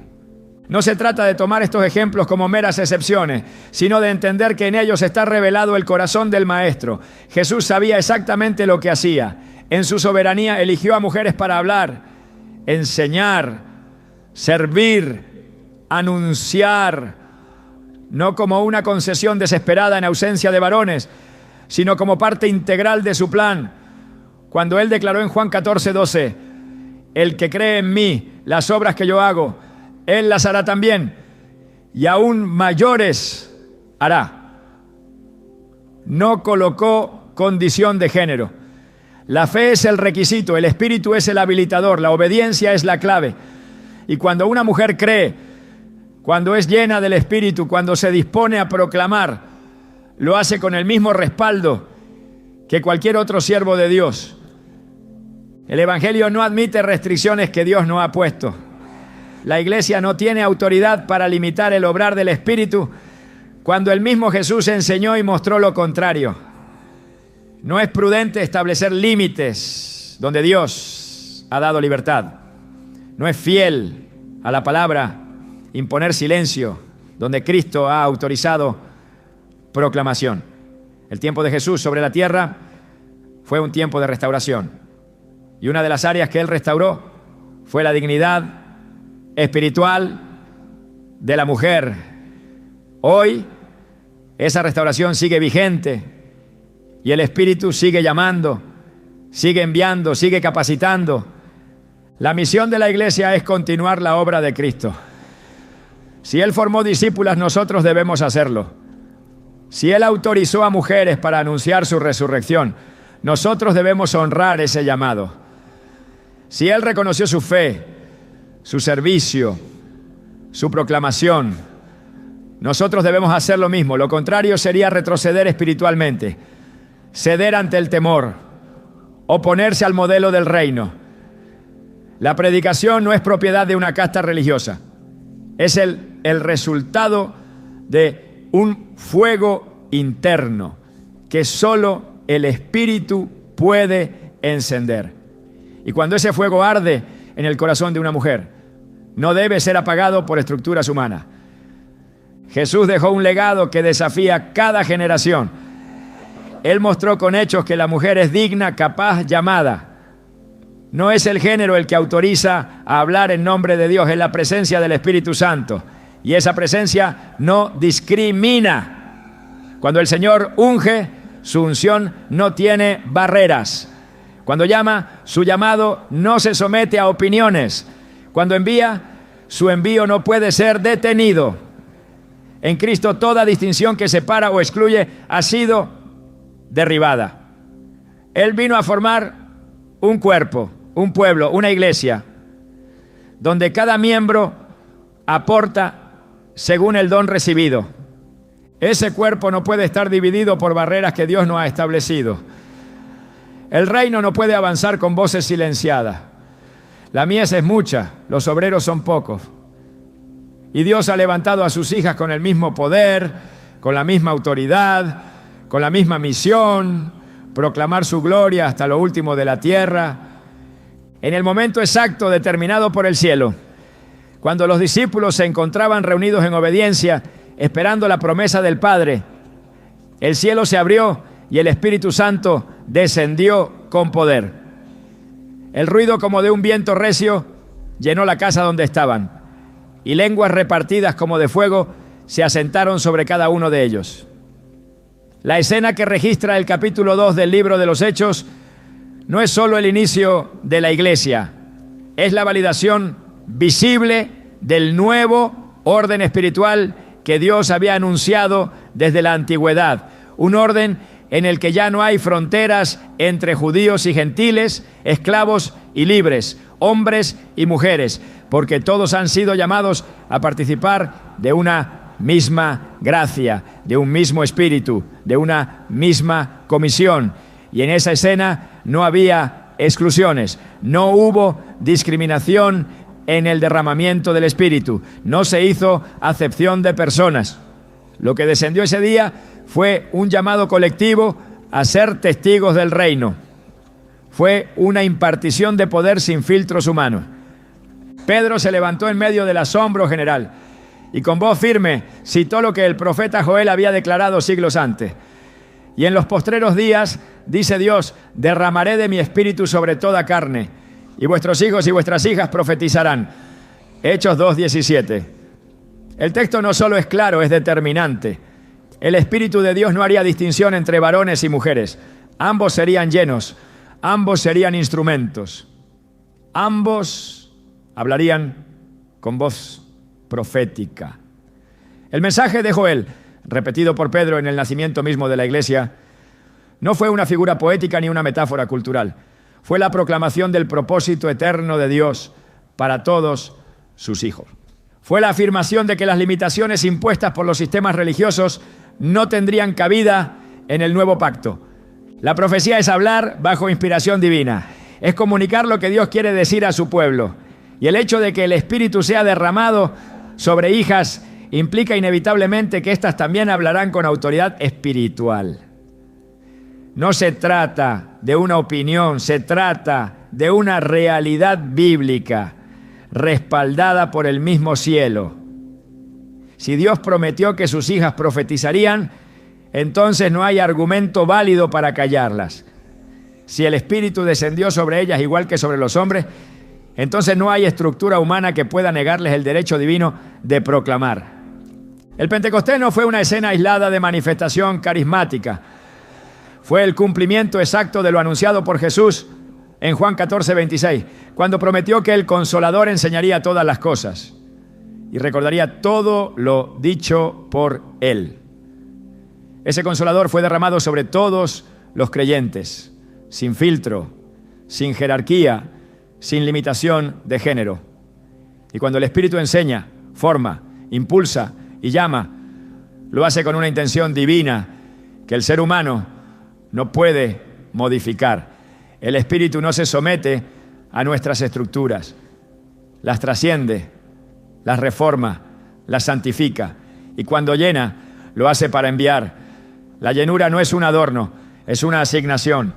No se trata de tomar estos ejemplos como meras excepciones, sino de entender que en ellos está revelado el corazón del Maestro. Jesús sabía exactamente lo que hacía. En su soberanía eligió a mujeres para hablar, enseñar, servir, anunciar, no como una concesión desesperada en ausencia de varones, sino como parte integral de su plan. Cuando Él declaró en Juan 14:12, el que cree en mí, las obras que yo hago, él las hará también, y aún mayores hará. No colocó condición de género. La fe es el requisito, el Espíritu es el habilitador, la obediencia es la clave. Y cuando una mujer cree, cuando es llena del Espíritu, cuando se dispone a proclamar, lo hace con el mismo respaldo que cualquier otro siervo de Dios. El Evangelio no admite restricciones que Dios no ha puesto. La Iglesia no tiene autoridad para limitar el obrar del Espíritu cuando el mismo Jesús enseñó y mostró lo contrario. No es prudente establecer límites donde Dios ha dado libertad. No es fiel a la palabra imponer silencio donde Cristo ha autorizado proclamación. El tiempo de Jesús sobre la tierra fue un tiempo de restauración. Y una de las áreas que Él restauró fue la dignidad espiritual de la mujer. Hoy esa restauración sigue vigente y el Espíritu sigue llamando, sigue enviando, sigue capacitando. La misión de la Iglesia es continuar la obra de Cristo. Si Él formó discípulas, nosotros debemos hacerlo. Si Él autorizó a mujeres para anunciar su resurrección, nosotros debemos honrar ese llamado. Si Él reconoció su fe, su servicio, su proclamación, nosotros debemos hacer lo mismo. Lo contrario sería retroceder espiritualmente, ceder ante el temor, oponerse al modelo del reino. La predicación no es propiedad de una casta religiosa. Es el resultado de un fuego interno que solo el Espíritu puede encender. Y cuando ese fuego arde en el corazón de una mujer, no debe ser apagado por estructuras humanas. Jesús dejó un legado que desafía cada generación. Él mostró con hechos que la mujer es digna, capaz, llamada. No es el género el que autoriza a hablar en nombre de Dios, es la presencia del Espíritu Santo. Y esa presencia no discrimina. Cuando el Señor unge, su unción no tiene barreras. Cuando llama, su llamado no se somete a opiniones. Cuando envía, su envío no puede ser detenido. En Cristo toda distinción que separa o excluye ha sido derribada. Él vino a formar un cuerpo, un pueblo, una iglesia, donde cada miembro aporta según el don recibido. Ese cuerpo no puede estar dividido por barreras que Dios no ha establecido. El reino no puede avanzar con voces silenciadas. La mies es mucha, los obreros son pocos. Y Dios ha levantado a sus hijas con el mismo poder, con la misma autoridad, con la misma misión, proclamar su gloria hasta lo último de la tierra. En el momento exacto determinado por el cielo, cuando los discípulos se encontraban reunidos en obediencia, esperando la promesa del Padre, el cielo se abrió y el Espíritu Santo descendió con poder. El ruido como de un viento recio llenó la casa donde estaban, y lenguas repartidas como de fuego se asentaron sobre cada uno de ellos. La escena que registra el capítulo 2 del libro de los Hechos no es solo el inicio de la iglesia, es la validación visible del nuevo orden espiritual que Dios había anunciado desde la antigüedad. Un orden en el que ya no hay fronteras entre judíos y gentiles, esclavos y libres, hombres y mujeres, porque todos han sido llamados a participar de una misma gracia, de un mismo espíritu, de una misma comisión. Y en esa escena no había exclusiones, no hubo discriminación en el derramamiento del Espíritu, no se hizo acepción de personas. Lo que descendió ese día fue un llamado colectivo a ser testigos del reino. Fue una impartición de poder sin filtros humanos. Pedro se levantó en medio del asombro general y con voz firme citó lo que el profeta Joel había declarado siglos antes. Y en los postreros días, dice Dios, derramaré de mi espíritu sobre toda carne, y vuestros hijos y vuestras hijas profetizarán. Hechos 2:17. El texto no solo es claro, es determinante. El Espíritu de Dios no haría distinción entre varones y mujeres. Ambos serían llenos, ambos serían instrumentos. Ambos hablarían con voz profética. El mensaje de Joel, repetido por Pedro en el nacimiento mismo de la iglesia, no fue una figura poética ni una metáfora cultural. Fue la proclamación del propósito eterno de Dios para todos sus hijos. Fue la afirmación de que las limitaciones impuestas por los sistemas religiosos no tendrían cabida en el nuevo pacto. La profecía es hablar bajo inspiración divina, es comunicar lo que Dios quiere decir a su pueblo. Y el hecho de que el Espíritu sea derramado sobre hijas implica inevitablemente que éstas también hablarán con autoridad espiritual. No se trata de una opinión, se trata de una realidad bíblica respaldada por el mismo cielo. Si Dios prometió que sus hijas profetizarían, entonces no hay argumento válido para callarlas. Si el Espíritu descendió sobre ellas igual que sobre los hombres, entonces no hay estructura humana que pueda negarles el derecho divino de proclamar. El Pentecostés no fue una escena aislada de manifestación carismática. Fue el cumplimiento exacto de lo anunciado por Jesús en Juan 14:26, cuando prometió que el Consolador enseñaría todas las cosas y recordaría todo lo dicho por Él. Ese Consolador fue derramado sobre todos los creyentes, sin filtro, sin jerarquía, sin limitación de género. Y cuando el Espíritu enseña, forma, impulsa y llama, lo hace con una intención divina que el ser humano no puede modificar. El Espíritu no se somete a nuestras estructuras, las trasciende, las reforma, las santifica, y cuando llena, lo hace para enviar. La llenura no es un adorno, es una asignación.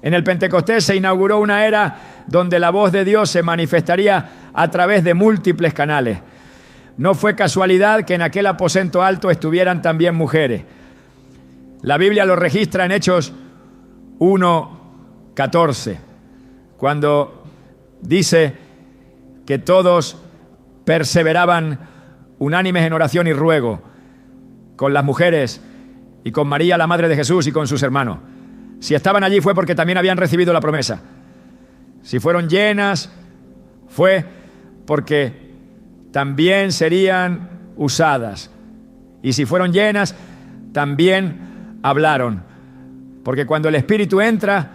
En el Pentecostés se inauguró una era donde la voz de Dios se manifestaría a través de múltiples canales. No fue casualidad que en aquel aposento alto estuvieran también mujeres. La Biblia lo registra en Hechos 1:14, cuando dice que todos perseveraban unánimes en oración y ruego con las mujeres y con María, la madre de Jesús, y con sus hermanos. Si estaban allí fue porque también habían recibido la promesa. Si fueron llenas, fue porque también serían usadas. Y si fueron llenas, también hablaron. Porque cuando el Espíritu entra,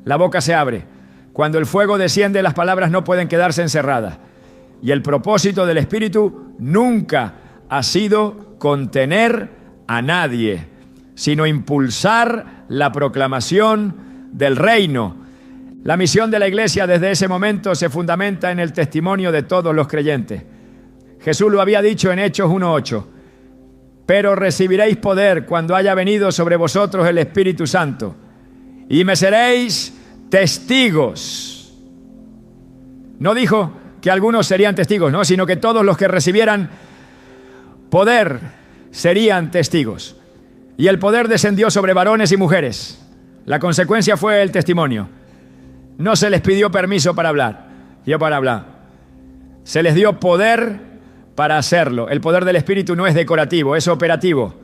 la boca se abre. Cuando el fuego desciende, las palabras no pueden quedarse encerradas. Y el propósito del Espíritu nunca ha sido contener a nadie, sino impulsar la proclamación del reino. La misión de la iglesia desde ese momento se fundamenta en el testimonio de todos los creyentes. Jesús lo había dicho en Hechos 1:8. Pero recibiréis poder cuando haya venido sobre vosotros el Espíritu Santo, y me seréis testigos. No dijo que algunos serían testigos, no, sino que todos los que recibieran poder serían testigos. Y el poder descendió sobre varones y mujeres. La consecuencia fue el testimonio. No se les pidió permiso para hablar. Se les dio poder para hacerlo. El poder del Espíritu no es decorativo, es operativo,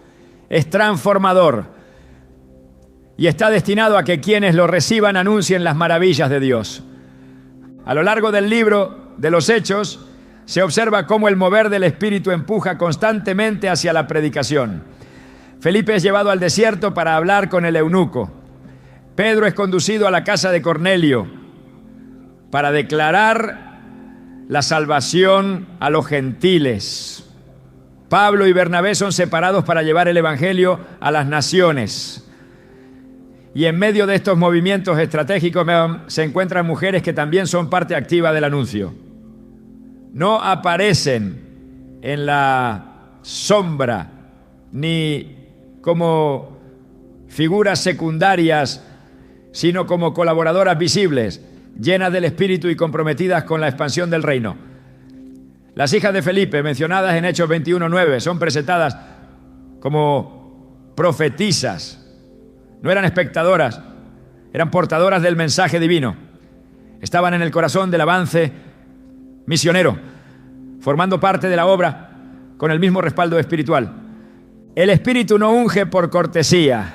es transformador. Y está destinado a que quienes lo reciban anuncien las maravillas de Dios. A lo largo del libro de los Hechos se observa cómo el mover del Espíritu empuja constantemente hacia la predicación. Felipe es llevado al desierto para hablar con el eunuco. Pedro es conducido a la casa de Cornelio para declarar la salvación a los gentiles. Pablo y Bernabé son separados para llevar el evangelio a las naciones. Y en medio de estos movimientos estratégicos se encuentran mujeres que también son parte activa del anuncio. No aparecen en la sombra ni como figuras secundarias, sino como colaboradoras visibles, llenas del Espíritu y comprometidas con la expansión del reino. Las hijas de Felipe, mencionadas en Hechos 21:9, son presentadas como profetisas. No eran espectadoras, eran portadoras del mensaje divino. Estaban en el corazón del avance misionero, formando parte de la obra con el mismo respaldo espiritual. El Espíritu no unge por cortesía.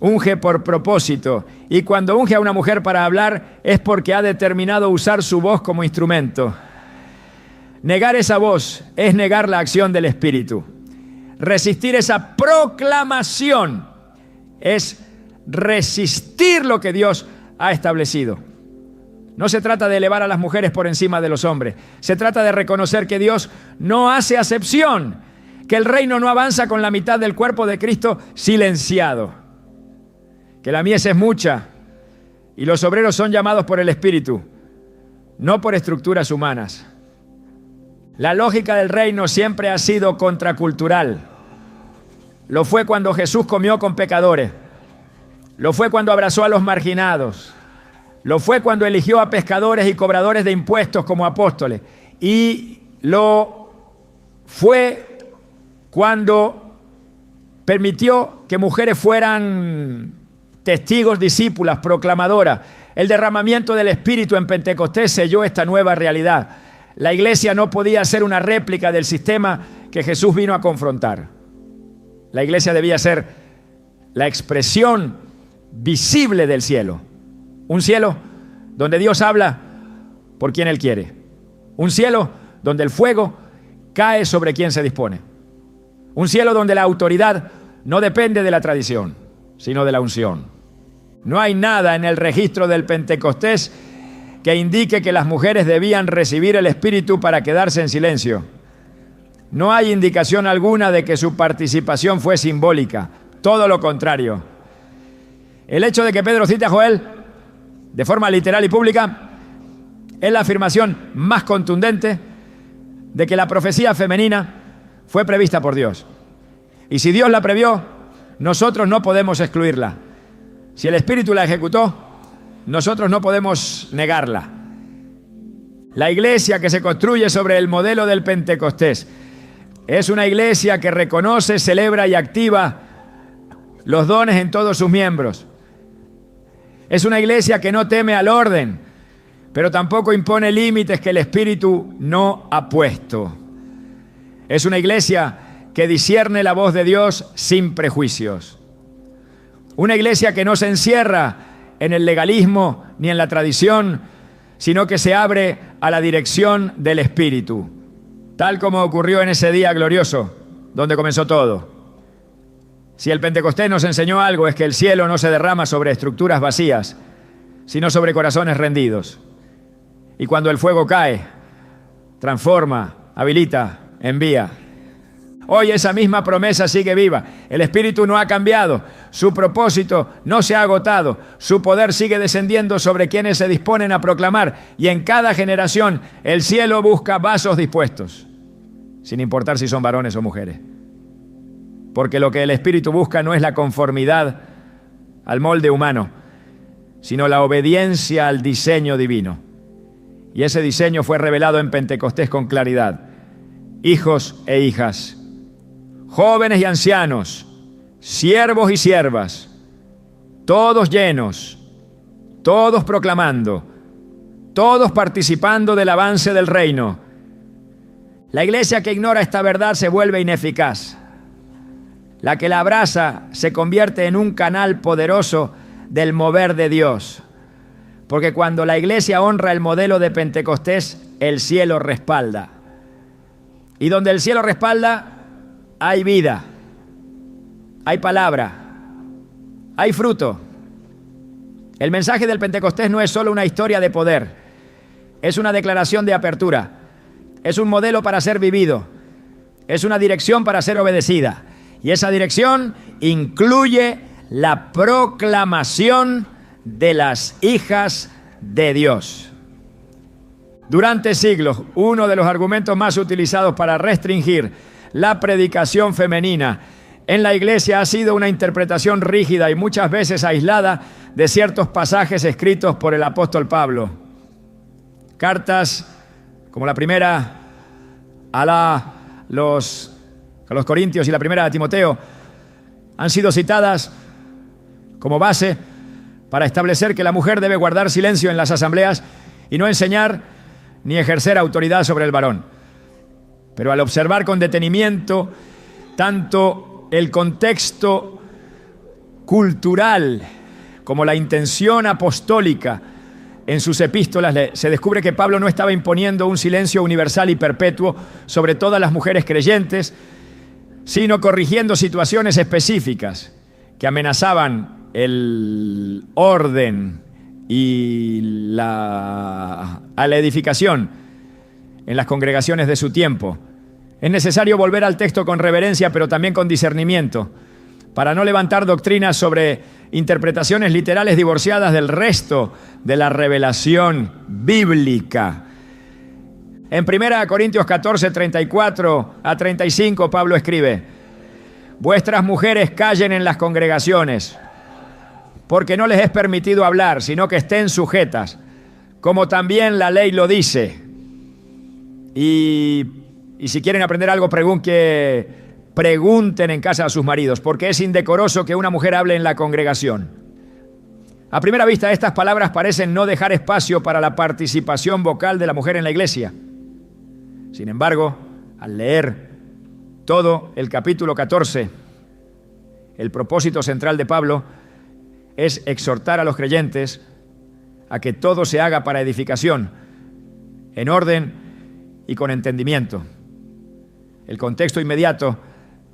unge por propósito. Y cuando unge a una mujer para hablar es porque ha determinado usar su voz como instrumento. Negar esa voz es negar la acción del Espíritu. Resistir esa proclamación es resistir lo que Dios ha establecido. No se trata de elevar a las mujeres por encima de los hombres. Se trata de reconocer que Dios no hace acepción, que el reino no avanza con la mitad del cuerpo de Cristo silenciado, que la mies es mucha y los obreros son llamados por el Espíritu, no por estructuras humanas. La lógica del reino siempre ha sido contracultural. Lo fue cuando Jesús comió con pecadores. Lo fue cuando abrazó a los marginados. Lo fue cuando eligió a pescadores y cobradores de impuestos como apóstoles. Y lo fue cuando permitió que mujeres fueran testigos, discípulas, proclamadoras. El derramamiento del Espíritu en Pentecostés selló esta nueva realidad. La iglesia no podía ser una réplica del sistema que Jesús vino a confrontar. La iglesia debía ser la expresión visible del cielo. Un cielo donde Dios habla por quien Él quiere. Un cielo donde el fuego cae sobre quien se dispone. Un cielo donde la autoridad no depende de la tradición, sino de la unción. No hay nada en el registro del Pentecostés que indique que las mujeres debían recibir el Espíritu para quedarse en silencio. No hay indicación alguna de que su participación fue simbólica, todo lo contrario. El hecho de que Pedro cite a Joel de forma literal y pública es la afirmación más contundente de que la profecía femenina fue prevista por Dios. Y si Dios la previó, nosotros no podemos excluirla. Si el Espíritu la ejecutó, nosotros no podemos negarla. La iglesia que se construye sobre el modelo del Pentecostés es una iglesia que reconoce, celebra y activa los dones en todos sus miembros. Es una iglesia que no teme al orden, pero tampoco impone límites que el Espíritu no ha puesto. Es una iglesia que discierne la voz de Dios sin prejuicios. Una iglesia que no se encierra en el legalismo ni en la tradición, sino que se abre a la dirección del Espíritu, tal como ocurrió en ese día glorioso, donde comenzó todo. Si el Pentecostés nos enseñó algo, es que el cielo no se derrama sobre estructuras vacías, sino sobre corazones rendidos. Y cuando el fuego cae, transforma, habilita, envía. Hoy esa misma promesa sigue viva. El Espíritu no ha cambiado. Su propósito no se ha agotado. Su poder sigue descendiendo sobre quienes se disponen a proclamar. Y en cada generación el cielo busca vasos dispuestos, sin importar si son varones o mujeres. Porque lo que el Espíritu busca no es la conformidad al molde humano, sino la obediencia al diseño divino. Y ese diseño fue revelado en Pentecostés con claridad. Hijos e hijas, jóvenes y ancianos, siervos y siervas, todos llenos, todos proclamando, todos participando del avance del reino. La iglesia que ignora esta verdad se vuelve ineficaz. La que la abraza se convierte en un canal poderoso del mover de Dios. Porque cuando la iglesia honra el modelo de Pentecostés, el cielo respalda. Y donde el cielo respalda, hay vida, hay palabra, hay fruto. El mensaje del Pentecostés no es solo una historia de poder, es una declaración de apertura, es un modelo para ser vivido, es una dirección para ser obedecida. Y esa dirección incluye la proclamación de las hijas de Dios. Durante siglos, uno de los argumentos más utilizados para restringir la predicación femenina en la iglesia ha sido una interpretación rígida y muchas veces aislada de ciertos pasajes escritos por el apóstol Pablo. Cartas como la primera a los Corintios y la primera a Timoteo han sido citadas como base para establecer que la mujer debe guardar silencio en las asambleas y no enseñar ni ejercer autoridad sobre el varón. Pero al observar con detenimiento tanto el contexto cultural como la intención apostólica en sus epístolas, se descubre que Pablo no estaba imponiendo un silencio universal y perpetuo sobre todas las mujeres creyentes, sino corrigiendo situaciones específicas que amenazaban el orden y a la edificación en las congregaciones de su tiempo. Es necesario volver al texto con reverencia, pero también con discernimiento, para no levantar doctrinas sobre interpretaciones literales divorciadas del resto de la revelación bíblica. En 1 Corintios 14, 34 a 35, Pablo escribe: vuestras mujeres callen en las congregaciones, porque no les es permitido hablar, sino que estén sujetas, como también la ley lo dice. Y si quieren aprender algo, pregunten en casa a sus maridos, porque es indecoroso que una mujer hable en la congregación. A primera vista, estas palabras parecen no dejar espacio para la participación vocal de la mujer en la iglesia. Sin embargo, al leer todo el capítulo 14, el propósito central de Pablo es exhortar a los creyentes a que todo se haga para edificación, en orden y con entendimiento. El contexto inmediato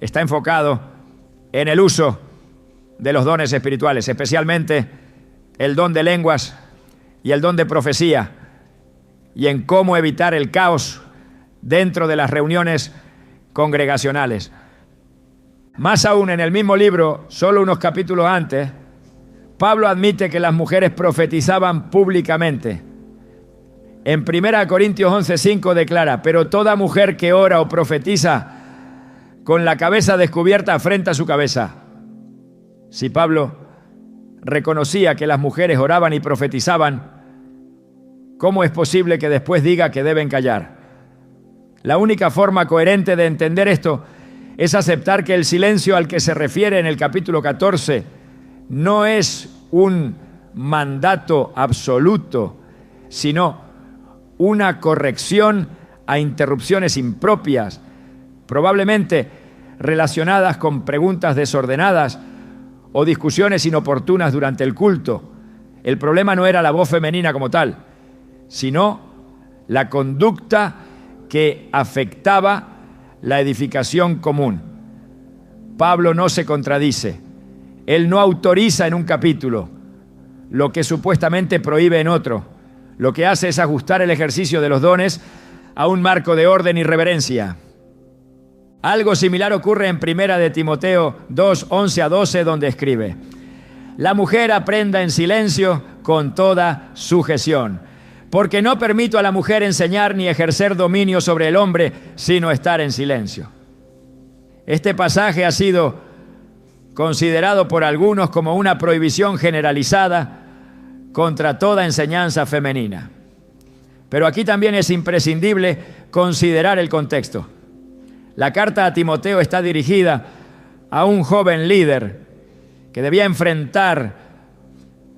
está enfocado en el uso de los dones espirituales, especialmente el don de lenguas y el don de profecía, y en cómo evitar el caos dentro de las reuniones congregacionales. Más aún, en el mismo libro, solo unos capítulos antes, Pablo admite que las mujeres profetizaban públicamente. En 1 Corintios 11:5 declara: pero toda mujer que ora o profetiza con la cabeza descubierta afrenta su cabeza. Si Pablo reconocía que las mujeres oraban y profetizaban, ¿cómo es posible que después diga que deben callar? La única forma coherente de entender esto es aceptar que el silencio al que se refiere en el capítulo 14 no es un mandato absoluto, sino una corrección a interrupciones impropias, probablemente relacionadas con preguntas desordenadas o discusiones inoportunas durante el culto. El problema no era la voz femenina como tal, sino la conducta que afectaba la edificación común. Pablo no se contradice. Él no autoriza en un capítulo lo que supuestamente prohíbe en otro. Lo que hace es ajustar el ejercicio de los dones a un marco de orden y reverencia. Algo similar ocurre en 1 de Timoteo 2, 11 a 12, donde escribe: la mujer aprenda en silencio con toda sujeción, porque no permito a la mujer enseñar ni ejercer dominio sobre el hombre, sino estar en silencio. Este pasaje ha sido considerado por algunos como una prohibición generalizada contra toda enseñanza femenina. Pero aquí también es imprescindible considerar el contexto. La carta a Timoteo está dirigida a un joven líder que debía enfrentar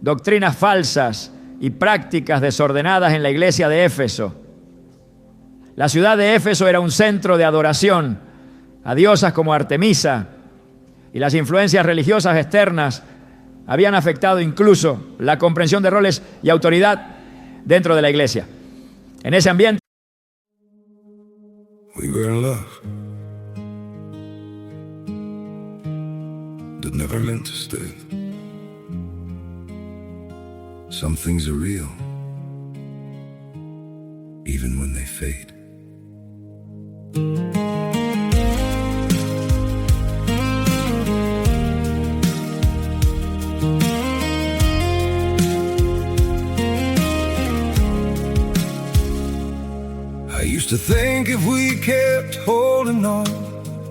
doctrinas falsas y prácticas desordenadas en la iglesia de Éfeso. La ciudad de Éfeso era un centro de adoración a diosas como Artemisa, y las influencias religiosas externas habían afectado incluso la comprensión de roles y autoridad dentro de la iglesia. En ese ambiente, we were in love that never meant to stay. Some things are real, even when they fade. I used to think if we kept holding on,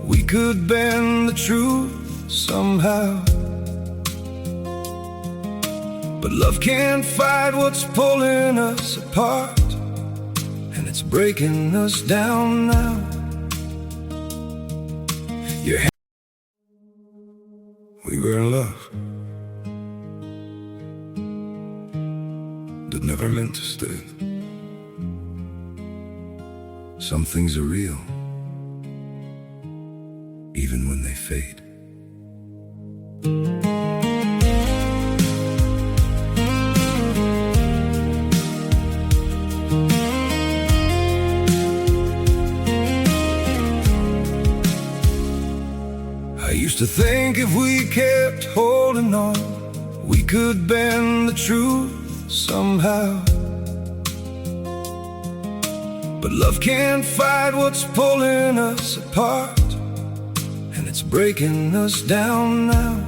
we could bend the truth somehow. But love can't fight what's pulling us apart, and it's breaking us down now. We were in love that never meant to stay. Some things are real, even when they fade. used to think if we kept holding on, we could bend the truth somehow. But love can't fight what's pulling us apart, and it's breaking us down now.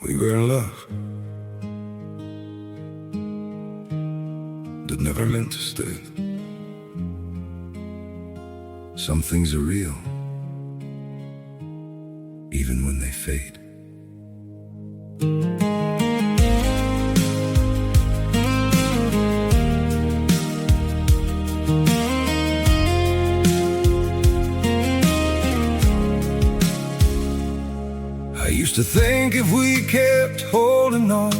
We were in love that never meant to stay. Some things are real, even when they fade. I used to think if we kept holding on,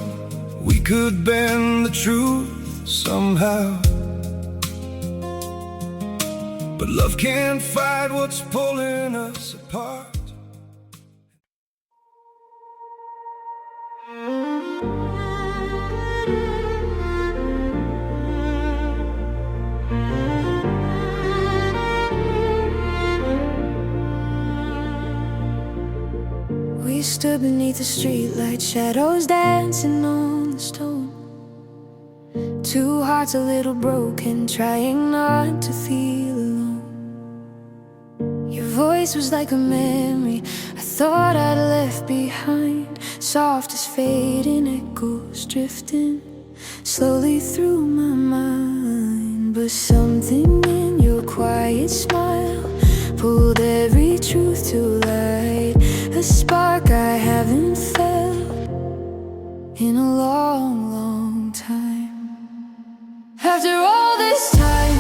we could bend the truth somehow. But love can't fight what's pulling us apart. We stood beneath the streetlight, shadows dancing on the stone. Two hearts a little broken, trying not to feel alone. Your voice was like a memory I thought I'd left behind, soft as fading echoes drifting slowly through my mind. But something in your quiet smile pulled every truth to light, a spark I haven't felt in a long, long time. After all this time,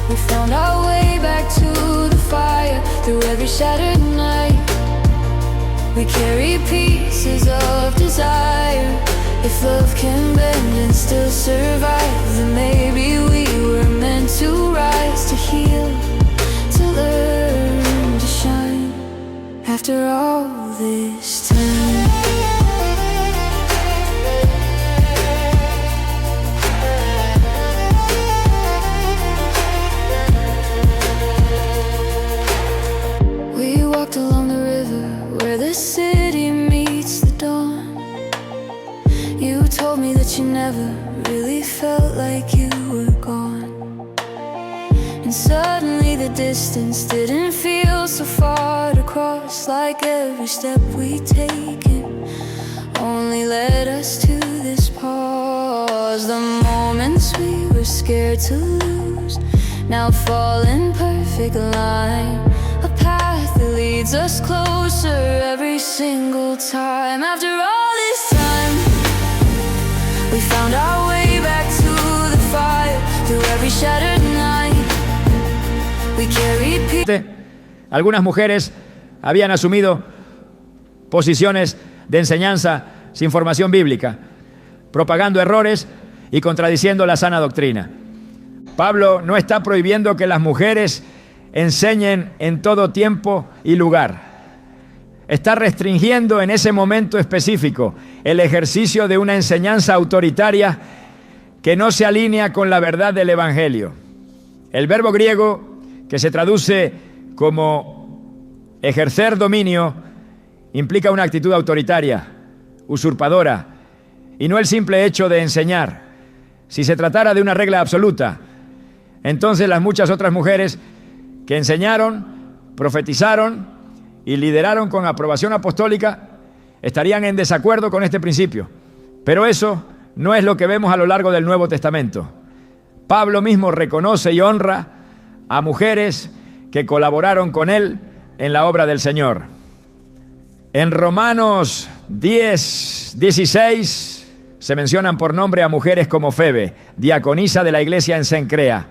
we found our way back to the fire. Through every shattered night, we carry pieces of desire. If love can bend and still survive, then maybe we were meant to rise, to heal, to learn to shine. After all this time, we walked along the river where the city meets the dawn. You told me that you never really felt like you were gone. And suddenly the distance didn't feel so far to cross, like every step we'd taken only led us to this pause. The moments we were scared to lose now fall in perfect line, a path that leads us closer every single time. After all this time, we found our way back to the fire. Through every shattered night, we carried peace. Algunas mujeres habían asumido posiciones de enseñanza sin formación bíblica, propagando errores y contradiciendo la sana doctrina. Pablo no está prohibiendo que las mujeres enseñen en todo tiempo y lugar. Está restringiendo en ese momento específico el ejercicio de una enseñanza autoritaria que no se alinea con la verdad del Evangelio. El verbo griego, que se traduce como ejercer dominio, implica una actitud autoritaria, usurpadora, y no el simple hecho de enseñar. Si se tratara de una regla absoluta, entonces las muchas otras mujeres que enseñaron, profetizaron y lideraron con aprobación apostólica estarían en desacuerdo con este principio. Pero eso no es lo que vemos a lo largo del Nuevo Testamento. Pablo mismo reconoce y honra a mujeres que colaboraron con él en la obra del Señor. En Romanos 10:16 se mencionan por nombre a mujeres como Febe, diaconisa de la iglesia en Cencrea;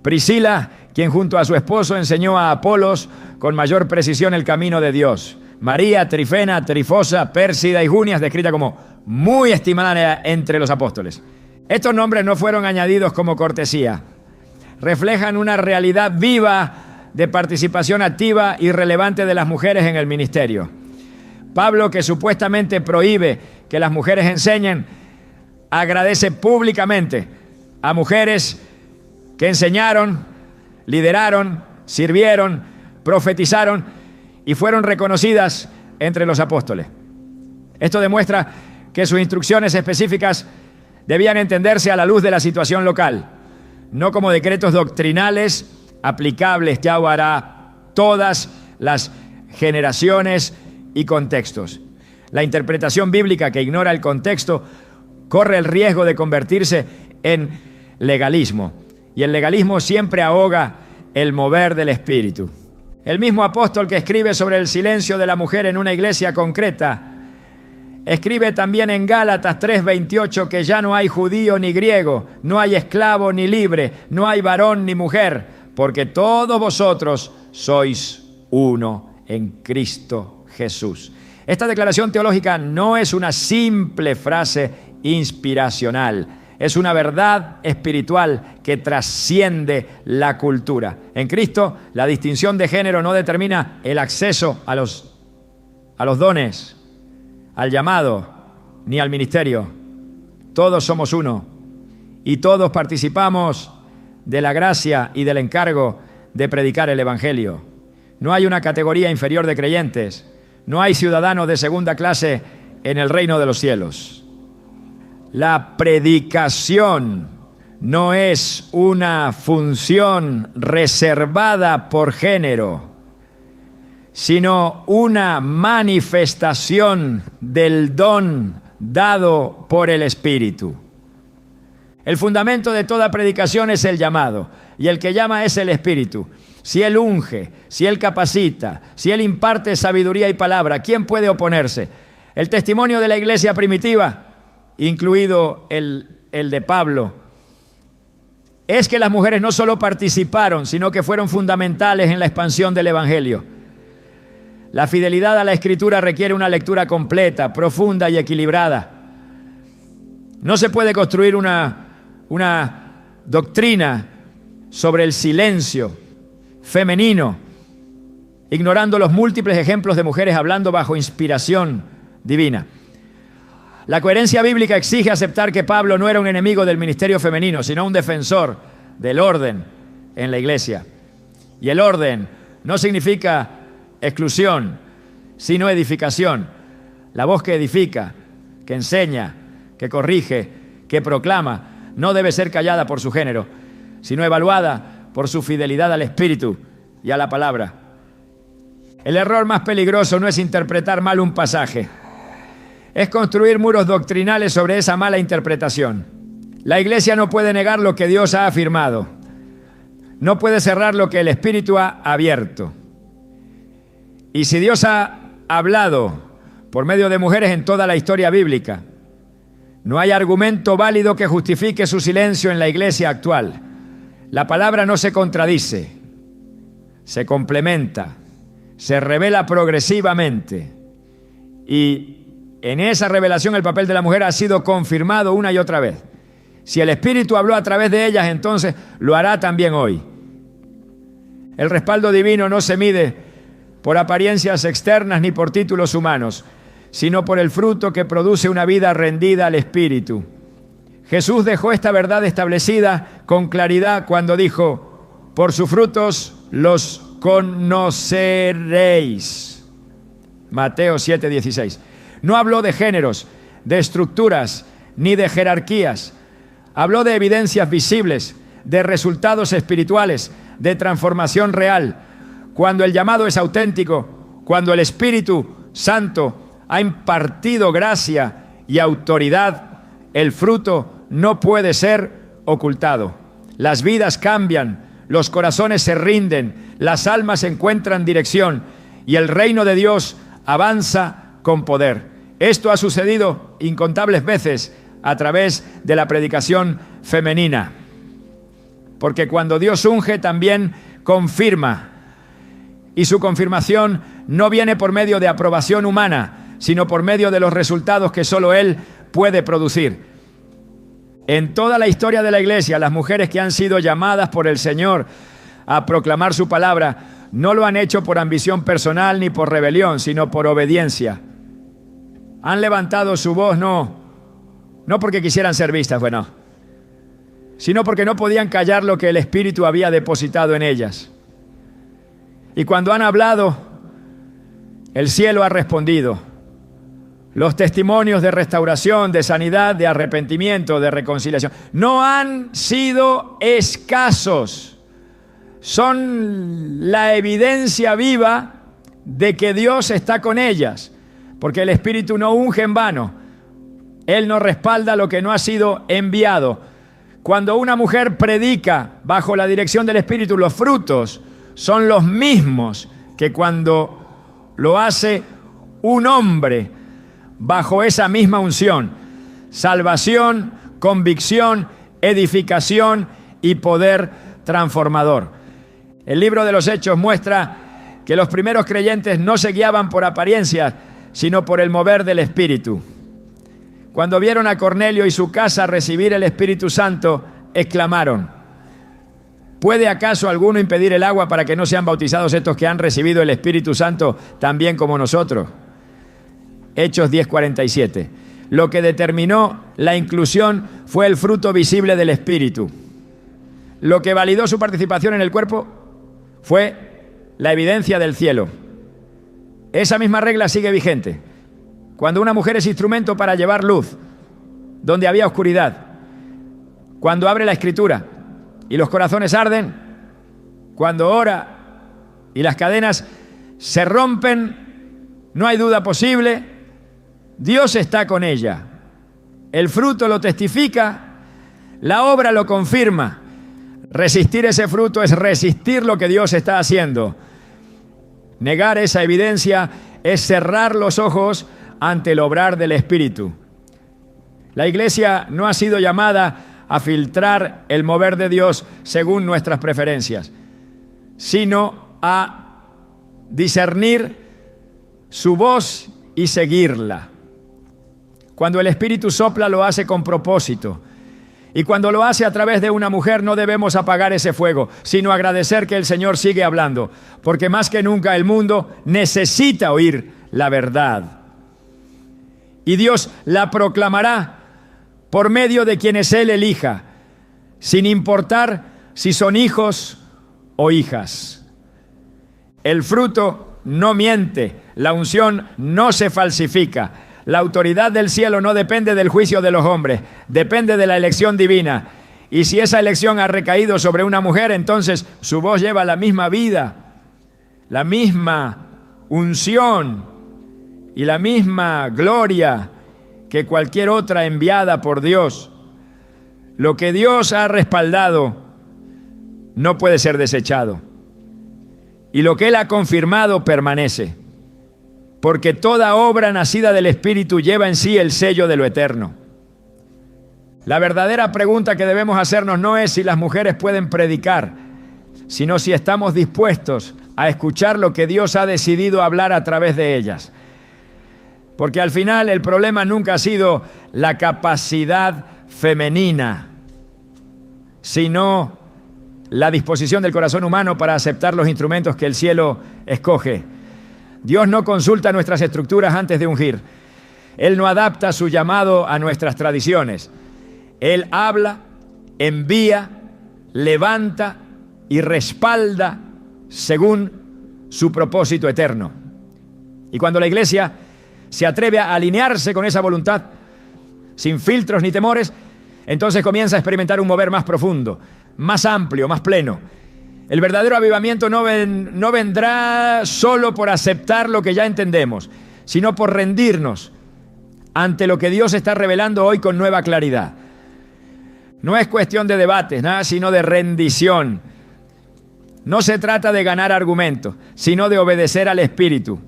Priscila, quien junto a su esposo enseñó a Apolos con mayor precisión el camino de Dios; María, Trifena, Trifosa, Pérsida y Junias, descrita como muy estimada entre los apóstoles. Estos nombres no fueron añadidos como cortesía. Reflejan una realidad viva de participación activa y relevante de las mujeres en el ministerio. Pablo, que supuestamente prohíbe que las mujeres enseñen, agradece públicamente a mujeres que enseñaron, lideraron, sirvieron, profetizaron y fueron reconocidas entre los apóstoles. Esto demuestra que sus instrucciones específicas debían entenderse a la luz de la situación local, no como decretos doctrinales aplicables ya para todas las generaciones y contextos. La interpretación bíblica que ignora el contexto corre el riesgo de convertirse en legalismo, y el legalismo siempre ahoga el mover del Espíritu. El mismo apóstol que escribe sobre el silencio de la mujer en una iglesia concreta, escribe también en Gálatas 3:28 que ya no hay judío ni griego, no hay esclavo ni libre, no hay varón ni mujer, porque todos vosotros sois uno en Cristo Jesús. Esta declaración teológica no es una simple frase inspiracional, es una verdad espiritual que trasciende la cultura. En Cristo, la distinción de género no determina el acceso a los dones, al llamado, ni al ministerio. Todos somos uno y todos participamos de la gracia y del encargo de predicar el Evangelio. No hay una categoría inferior de creyentes, no hay ciudadanos de segunda clase en el reino de los cielos. La predicación no es una función reservada por género, sino una manifestación del don dado por el Espíritu. El fundamento de toda predicación es el llamado, y el que llama es el Espíritu. Si Él unge, si Él capacita, si Él imparte sabiduría y palabra, ¿quién puede oponerse? El testimonio de la iglesia primitiva, incluido el de Pablo, es que las mujeres no solo participaron, sino que fueron fundamentales en la expansión del Evangelio. La fidelidad a la Escritura requiere una lectura completa, profunda y equilibrada. No se puede construir una doctrina sobre el silencio femenino, ignorando los múltiples ejemplos de mujeres hablando bajo inspiración divina. La coherencia bíblica exige aceptar que Pablo no era un enemigo del ministerio femenino, sino un defensor del orden en la iglesia. Y el orden no significa exclusión, sino edificación. La voz que edifica, que enseña, que corrige, que proclama, no debe ser callada por su género, sino evaluada por su fidelidad al Espíritu y a la palabra. El error más peligroso no es interpretar mal un pasaje, es construir muros doctrinales sobre esa mala interpretación. La iglesia no puede negar lo que Dios ha afirmado, no puede cerrar lo que el Espíritu ha abierto. Y si Dios ha hablado por medio de mujeres en toda la historia bíblica, no hay argumento válido que justifique su silencio en la iglesia actual. La palabra no se contradice, se complementa, se revela progresivamente. Y en esa revelación el papel de la mujer ha sido confirmado una y otra vez. Si el Espíritu habló a través de ellas, entonces lo hará también hoy. El respaldo divino no se mide por apariencias externas ni por títulos humanos, sino por el fruto que produce una vida rendida al Espíritu. Jesús dejó esta verdad establecida con claridad cuando dijo: por sus frutos los conoceréis. Mateo 7:16. No habló de géneros, de estructuras, ni de jerarquías. Habló de evidencias visibles, de resultados espirituales, de transformación real. Cuando el llamado es auténtico, cuando el Espíritu Santo ha impartido gracia y autoridad, el fruto no puede ser ocultado. Las vidas cambian, los corazones se rinden, las almas encuentran dirección y el reino de Dios avanza con poder. Esto ha sucedido incontables veces a través de la predicación femenina. Porque cuando Dios unge, también confirma. Y su confirmación no viene por medio de aprobación humana, sino por medio de los resultados que solo Él puede producir. En toda la historia de la iglesia, las mujeres que han sido llamadas por el Señor a proclamar su palabra no lo han hecho por ambición personal ni por rebelión, sino por obediencia. Han levantado su voz no porque quisieran ser vistas, bueno, sino porque no podían callar lo que el Espíritu había depositado en ellas. Y cuando han hablado, el cielo ha respondido. Los testimonios de restauración, de sanidad, de arrepentimiento, de reconciliación, no han sido escasos. Son la evidencia viva de que Dios está con ellas, porque el Espíritu no unge en vano. Él no respalda lo que no ha sido enviado. Cuando una mujer predica bajo la dirección del Espíritu, los frutos son los mismos que cuando lo hace un hombre bajo esa misma unción: salvación, convicción, edificación y poder transformador. El libro de los Hechos muestra que los primeros creyentes no se guiaban por apariencias, sino por el mover del Espíritu. Cuando vieron a Cornelio y su casa recibir el Espíritu Santo, exclamaron: ¿puede acaso alguno impedir el agua para que no sean bautizados estos que han recibido el Espíritu Santo también como nosotros? Hechos 10:47. Lo que determinó la inclusión fue el fruto visible del Espíritu. Lo que validó su participación en el cuerpo fue la evidencia del cielo. Esa misma regla sigue vigente. Cuando una mujer es instrumento para llevar luz donde había oscuridad, cuando abre la Escritura y los corazones arden, cuando ora y las cadenas se rompen, no hay duda posible, Dios está con ella. El fruto lo testifica, la obra lo confirma. Resistir ese fruto es resistir lo que Dios está haciendo. Negar esa evidencia es cerrar los ojos ante el obrar del Espíritu. La iglesia no ha sido llamada a filtrar el mover de Dios según nuestras preferencias, sino a discernir su voz y seguirla. Cuando el Espíritu sopla, lo hace con propósito. Y cuando lo hace a través de una mujer, no debemos apagar ese fuego, sino agradecer que el Señor sigue hablando, porque más que nunca el mundo necesita oír la verdad. Y Dios la proclamará por medio de quienes Él elija, sin importar si son hijos o hijas. El fruto no miente, la unción no se falsifica. La autoridad del cielo no depende del juicio de los hombres, depende de la elección divina. Y si esa elección ha recaído sobre una mujer, entonces su voz lleva la misma vida, la misma unción y la misma gloria que cualquier otra enviada por Dios. Lo que Dios ha respaldado no puede ser desechado. Y lo que Él ha confirmado permanece. Porque toda obra nacida del Espíritu lleva en sí el sello de lo eterno. La verdadera pregunta que debemos hacernos no es si las mujeres pueden predicar, sino si estamos dispuestos a escuchar lo que Dios ha decidido hablar a través de ellas. Porque al final el problema nunca ha sido la capacidad femenina, sino la disposición del corazón humano para aceptar los instrumentos que el cielo escoge. Dios no consulta nuestras estructuras antes de ungir. Él no adapta su llamado a nuestras tradiciones. Él habla, envía, levanta y respalda según su propósito eterno. Y cuando la iglesia se atreve a alinearse con esa voluntad, sin filtros ni temores, entonces comienza a experimentar un mover más profundo, más amplio, más pleno. El verdadero avivamiento no vendrá solo por aceptar lo que ya entendemos, sino por rendirnos ante lo que Dios está revelando hoy con nueva claridad. No es cuestión de debates, nada, sino de rendición. No se trata de ganar argumentos, sino de obedecer al Espíritu.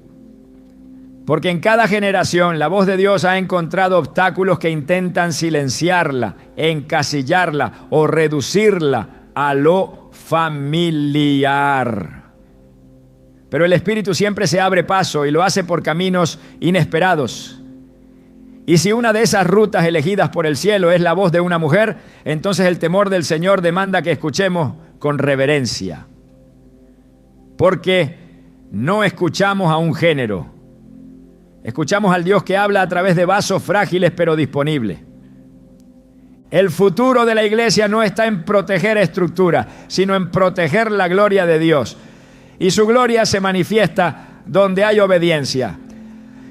Porque en cada generación la voz de Dios ha encontrado obstáculos que intentan silenciarla, encasillarla o reducirla a lo familiar. Pero el Espíritu siempre se abre paso y lo hace por caminos inesperados. Y si una de esas rutas elegidas por el cielo es la voz de una mujer, entonces el temor del Señor demanda que escuchemos con reverencia. Porque no escuchamos a un género. Escuchamos al Dios que habla a través de vasos frágiles pero disponibles. El futuro de la iglesia no está en proteger estructura, sino en proteger la gloria de Dios. Y su gloria se manifiesta donde hay obediencia.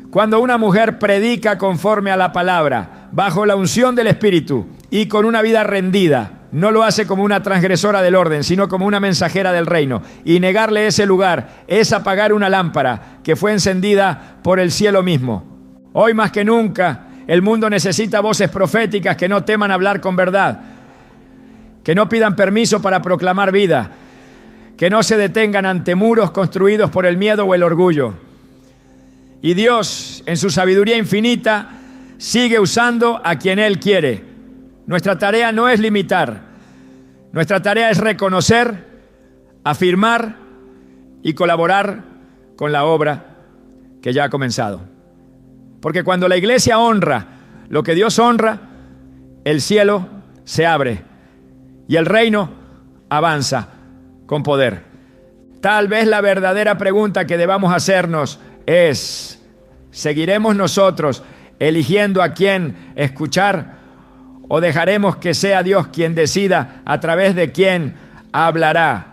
Cuando una mujer predica conforme a la palabra, bajo la unción del Espíritu y con una vida rendida, no lo hace como una transgresora del orden, sino como una mensajera del reino. Y negarle ese lugar es apagar una lámpara que fue encendida por el cielo mismo. Hoy más que nunca, el mundo necesita voces proféticas que no teman hablar con verdad, que no pidan permiso para proclamar vida, que no se detengan ante muros construidos por el miedo o el orgullo. Y Dios, en su sabiduría infinita, sigue usando a quien Él quiere. Nuestra tarea no es limitar. Nuestra tarea es reconocer, afirmar y colaborar con la obra que ya ha comenzado. Porque cuando la iglesia honra lo que Dios honra, el cielo se abre y el reino avanza con poder. Tal vez la verdadera pregunta que debamos hacernos es: ¿seguiremos nosotros eligiendo a quién escuchar o dejaremos que sea Dios quien decida a través de quién hablará